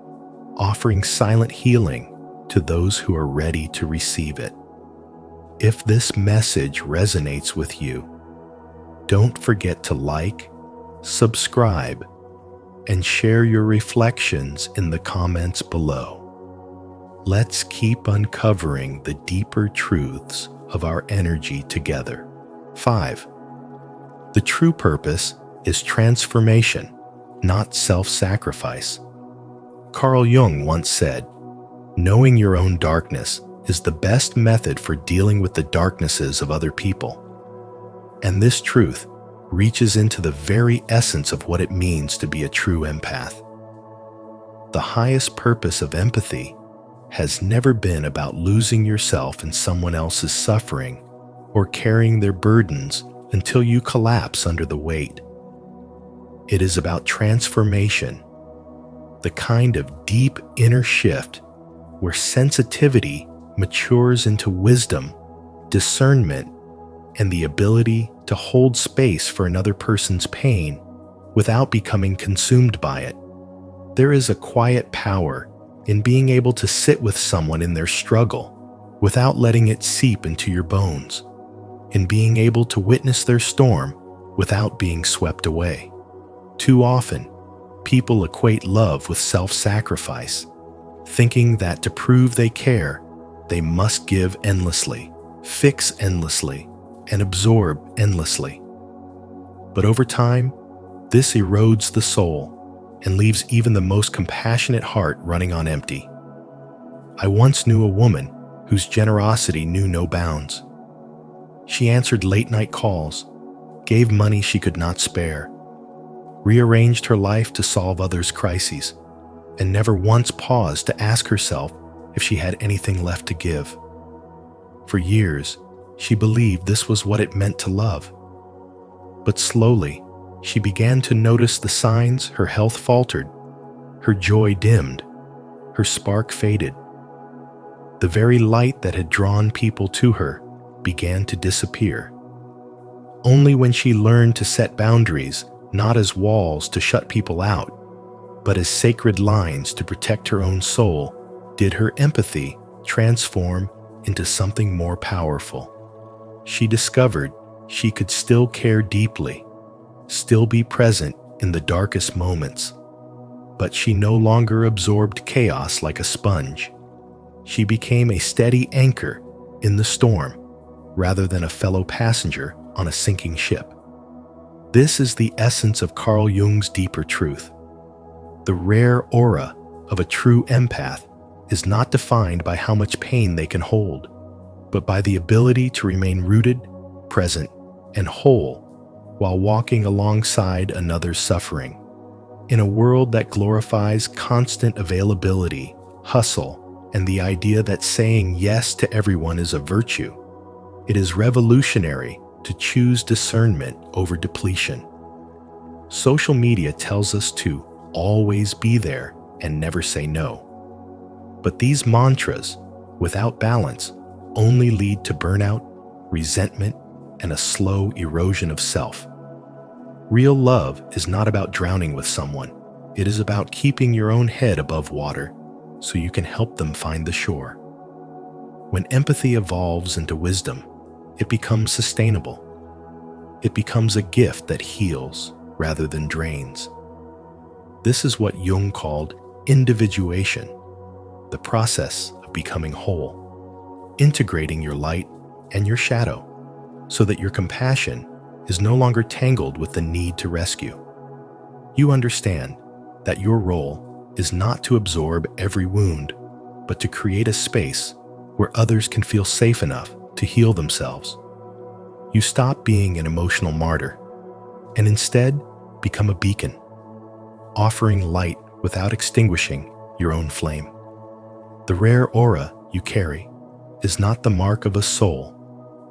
offering silent healing to those who are ready to receive it. If this message resonates with you, don't forget to like, subscribe, and share your reflections in the comments below. Let's keep uncovering the deeper truths of our energy together. 5. The true purpose is transformation, not self-sacrifice. Carl Jung once said, "Knowing your own darkness is the best method for dealing with the darknesses of other people." And this truth reaches into the very essence of what it means to be a true empath. The highest purpose of empathy has never been about losing yourself in someone else's suffering or carrying their burdens until you collapse under the weight. It is about transformation, the kind of deep inner shift where sensitivity matures into wisdom, discernment, and the ability to hold space for another person's pain without becoming consumed by it. There is a quiet power in being able to sit with someone in their struggle without letting it seep into your bones, in being able to witness their storm without being swept away. Too often, people equate love with self-sacrifice, thinking that to prove they care, they must give endlessly, fix endlessly, and absorb endlessly. But over time, this erodes the soul and leaves even the most compassionate heart running on empty. I once knew a woman whose generosity knew no bounds. She answered late-night calls, gave money she could not spare, rearranged her life to solve others' crises, and never once paused to ask herself if she had anything left to give. For years, she believed this was what it meant to love. But slowly, she began to notice the signs. Her health faltered, her joy dimmed, her spark faded. The very light that had drawn people to her began to disappear. Only when she learned to set boundaries, not as walls to shut people out, but as sacred lines to protect her own soul, did her empathy transform into something more powerful. She discovered she could still care deeply, still be present in the darkest moments, but she no longer absorbed chaos like a sponge. She became a steady anchor in the storm, rather than a fellow passenger on a sinking ship. This is the essence of Carl Jung's deeper truth. The rare aura of a true empath is not defined by how much pain they can hold, but by the ability to remain rooted, present, and whole while walking alongside another's suffering. In a world that glorifies constant availability, hustle, and the idea that saying yes to everyone is a virtue, it is revolutionary to choose discernment over depletion. Social media tells us to always be there and never say no. But these mantras, without balance, only lead to burnout, resentment, and a slow erosion of self. Real love is not about drowning with someone. It is about keeping your own head above water so you can help them find the shore. When empathy evolves into wisdom, it becomes sustainable. It becomes a gift that heals rather than drains. This is what Jung called individuation, the process of becoming whole, integrating your light and your shadow so that your compassion is no longer tangled with the need to rescue. You understand that your role is not to absorb every wound, but to create a space where others can feel safe enough to heal themselves. You stop being an emotional martyr and instead become a beacon, offering light without extinguishing your own flame. The rare aura you carry is not the mark of a soul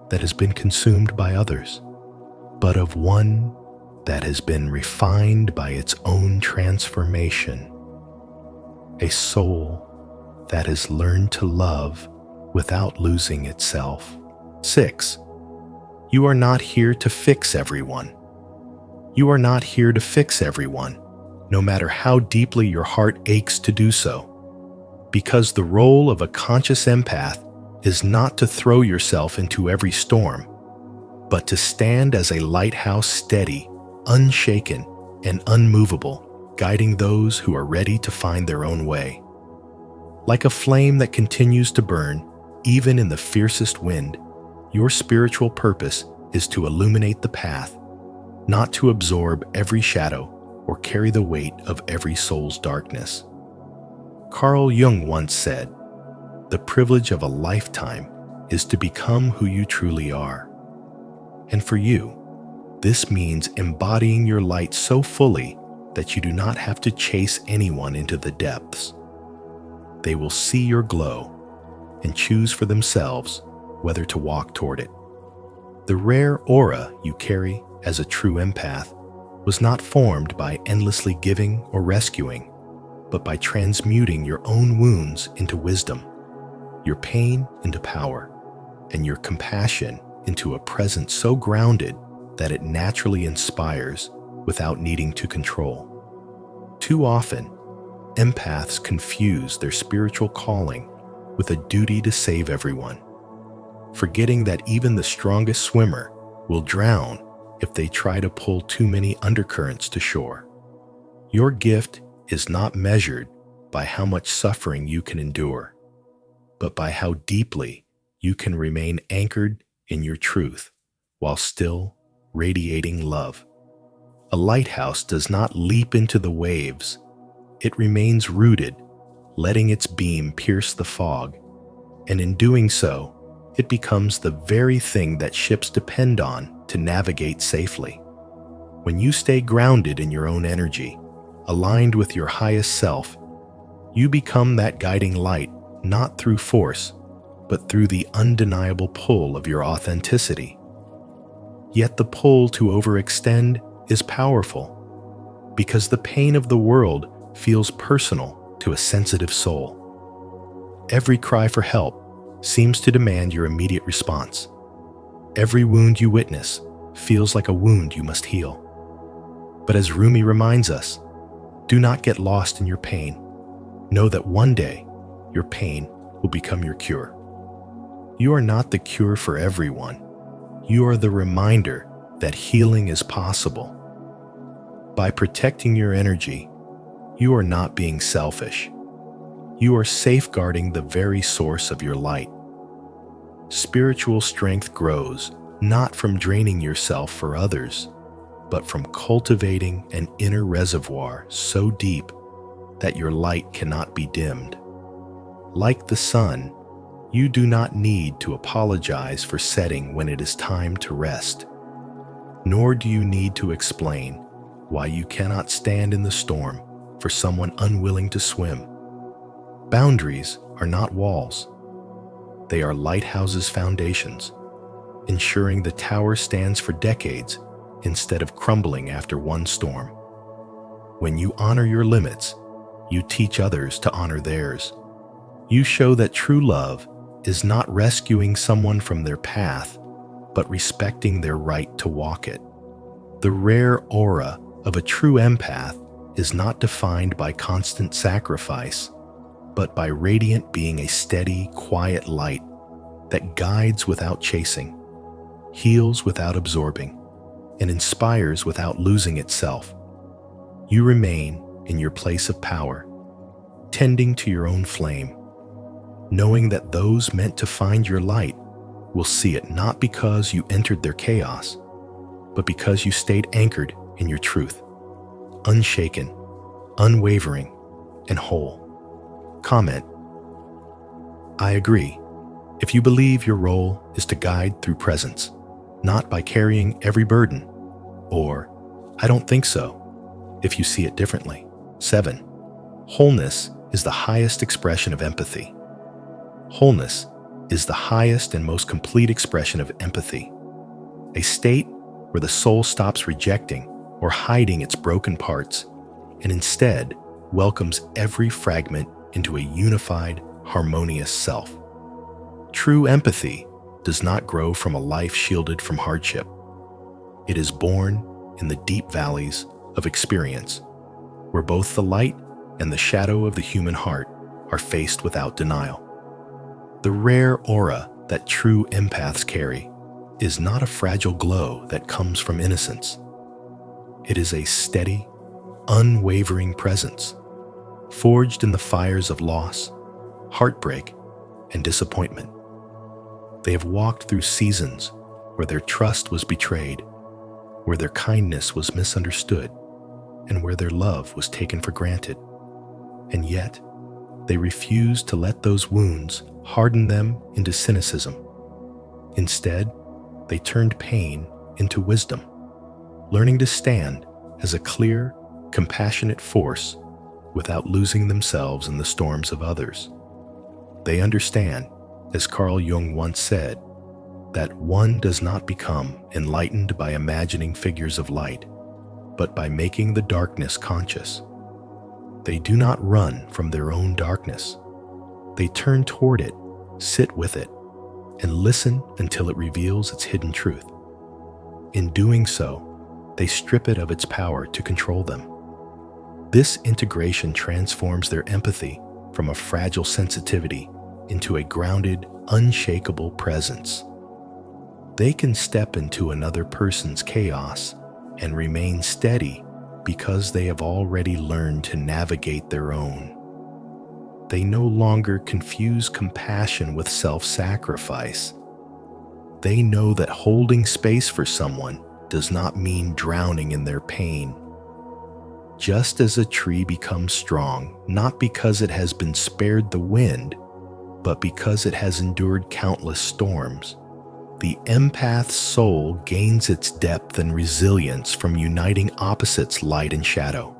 that has been consumed by others, but of one that has been refined by its own transformation. A soul that has learned to love without losing itself. 6. You are not here to fix everyone. You are not here to fix everyone, no matter how deeply your heart aches to do so. Because the role of a conscious empath is not to throw yourself into every storm, but to stand as a lighthouse, steady, unshaken, and unmovable, guiding those who are ready to find their own way. Like a flame that continues to burn, even in the fiercest wind, your spiritual purpose is to illuminate the path, not to absorb every shadow or carry the weight of every soul's darkness. Carl Jung once said, "The privilege of a lifetime is to become who you truly are." And for you, this means embodying your light so fully that you do not have to chase anyone into the depths. They will see your glow and choose for themselves whether to walk toward it. The rare aura you carry as a true empath was not formed by endlessly giving or rescuing, but by transmuting your own wounds into wisdom, your pain into power, and your compassion into a presence so grounded that it naturally inspires without needing to control. Too often, empaths confuse their spiritual calling with a duty to save everyone, forgetting that even the strongest swimmer will drown if they try to pull too many undercurrents to shore. Your gift is not measured by how much suffering you can endure, but by how deeply you can remain anchored in your truth while still radiating love. A lighthouse does not leap into the waves. It remains rooted, letting its beam pierce the fog, and in doing so, it becomes the very thing that ships depend on to navigate safely. When you stay grounded in your own energy, aligned with your highest self, you become that guiding light, not through force, but through the undeniable pull of your authenticity. Yet the pull to overextend is powerful, because the pain of the world feels personal to a sensitive soul. Every cry for help seems to demand your immediate response. Every wound you witness feels like a wound you must heal. But as Rumi reminds us, do not get lost in your pain. Know that one day, your pain will become your cure. You are not the cure for everyone. You are the reminder that healing is possible. By protecting your energy, you are not being selfish. You are safeguarding the very source of your light. Spiritual strength grows not from draining yourself for others, but from cultivating an inner reservoir so deep that your light cannot be dimmed. Like the sun, you do not need to apologize for setting when it is time to rest, nor do you need to explain why you cannot stand in the storm for someone unwilling to swim. Boundaries are not walls. They are lighthouses' foundations, ensuring the tower stands for decades instead of crumbling after one storm. When you honor your limits, you teach others to honor theirs. You show that true love is not rescuing someone from their path, but respecting their right to walk it. The rare aura of a true empath is not defined by constant sacrifice, but by radiant being a steady, quiet light that guides without chasing, heals without absorbing, and inspires without losing itself. You remain in your place of power, tending to your own flame, knowing that those meant to find your light will see it not because you entered their chaos, but because you stayed anchored in your truth, unshaken, unwavering, and whole. Comment: I agree. If you believe your role is to guide through presence, not by carrying every burden, or I don't think so, if you see it differently. 7. Wholeness is the highest expression of empathy. Wholeness is the highest and most complete expression of empathy, a state where the soul stops rejecting or hiding its broken parts and instead welcomes every fragment into a unified, harmonious self. True empathy does not grow from a life shielded from hardship. It is born in the deep valleys of experience, where both the light and the shadow of the human heart are faced without denial. The rare aura that true empaths carry is not a fragile glow that comes from innocence. It is a steady, unwavering presence, forged in the fires of loss, heartbreak, and disappointment. They have walked through seasons where their trust was betrayed, where their kindness was misunderstood, and where their love was taken for granted. And yet, they refused to let those wounds harden them into cynicism. Instead, they turned pain into wisdom, learning to stand as a clear, compassionate force without losing themselves in the storms of others. They understand, as Carl Jung once said, that one does not become enlightened by imagining figures of light, but by making the darkness conscious. They do not run from their own darkness. They turn toward it, sit with it, and listen until it reveals its hidden truth. In doing so, they strip it of its power to control them. This integration transforms their empathy from a fragile sensitivity into a grounded, unshakable presence. They can step into another person's chaos and remain steady because they have already learned to navigate their own. They no longer confuse compassion with self-sacrifice. They know that holding space for someone does not mean drowning in their pain. Just as a tree becomes strong, not because it has been spared the wind, but because it has endured countless storms, The empath's soul gains its depth and resilience from uniting opposites, light and shadow,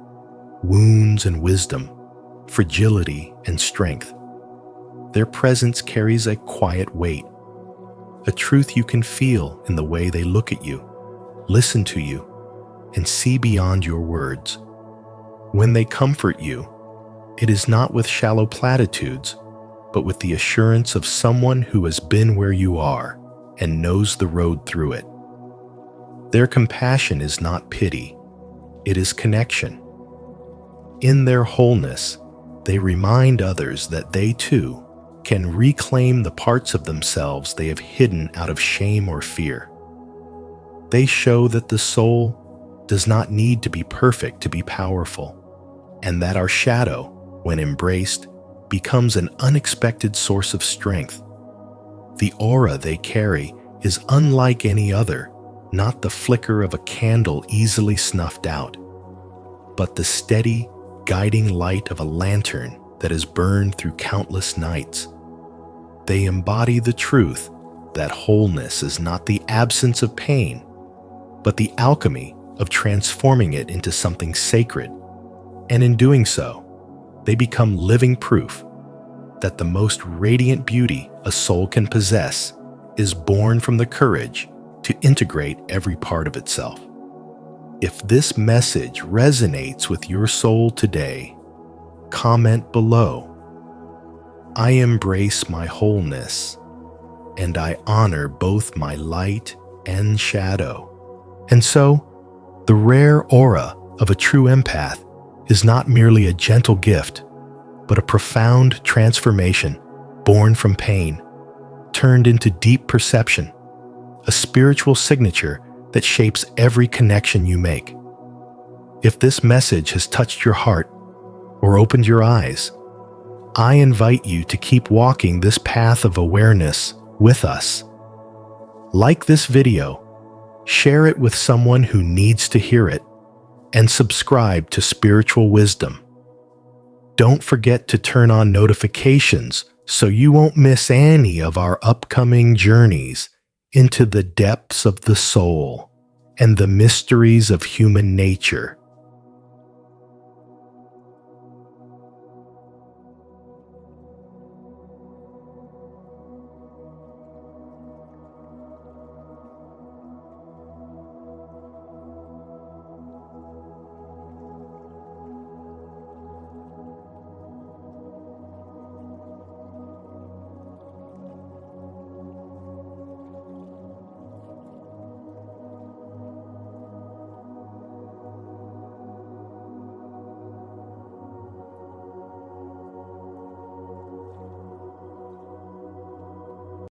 wounds and wisdom, fragility and strength. Their presence carries a quiet weight, a truth you can feel in the way they look at you, listen to you, and see beyond your words. When they comfort you, it is not with shallow platitudes, but with the assurance of someone who has been where you are and knows the road through it. Their compassion is not pity, it is connection. In their wholeness, they remind others that they too can reclaim the parts of themselves they have hidden out of shame or fear. They show that the soul does not need to be perfect to be powerful, and that our shadow, when embraced, becomes an unexpected source of strength. The aura they carry is unlike any other, not the flicker of a candle easily snuffed out, but the steady, guiding light of a lantern that has burned through countless nights. They embody the truth that wholeness is not the absence of pain, but the alchemy of transforming it into something sacred. And in doing so, they become living proof that the most radiant beauty a soul can possess is born from the courage to integrate every part of itself. If this message resonates with your soul today, comment below. I embrace my wholeness, and I honor both my light and shadow. And so, the rare aura of a true empath is not merely a gentle gift, but a profound transformation born from pain, turned into deep perception, a spiritual signature that shapes every connection you make. If this message has touched your heart or opened your eyes, I invite you to keep walking this path of awareness with us. Like this video, share it with someone who needs to hear it, and subscribe to Spiritual Wisdom. Don't forget to turn on notifications so you won't miss any of our upcoming journeys into the depths of the soul and the mysteries of human nature.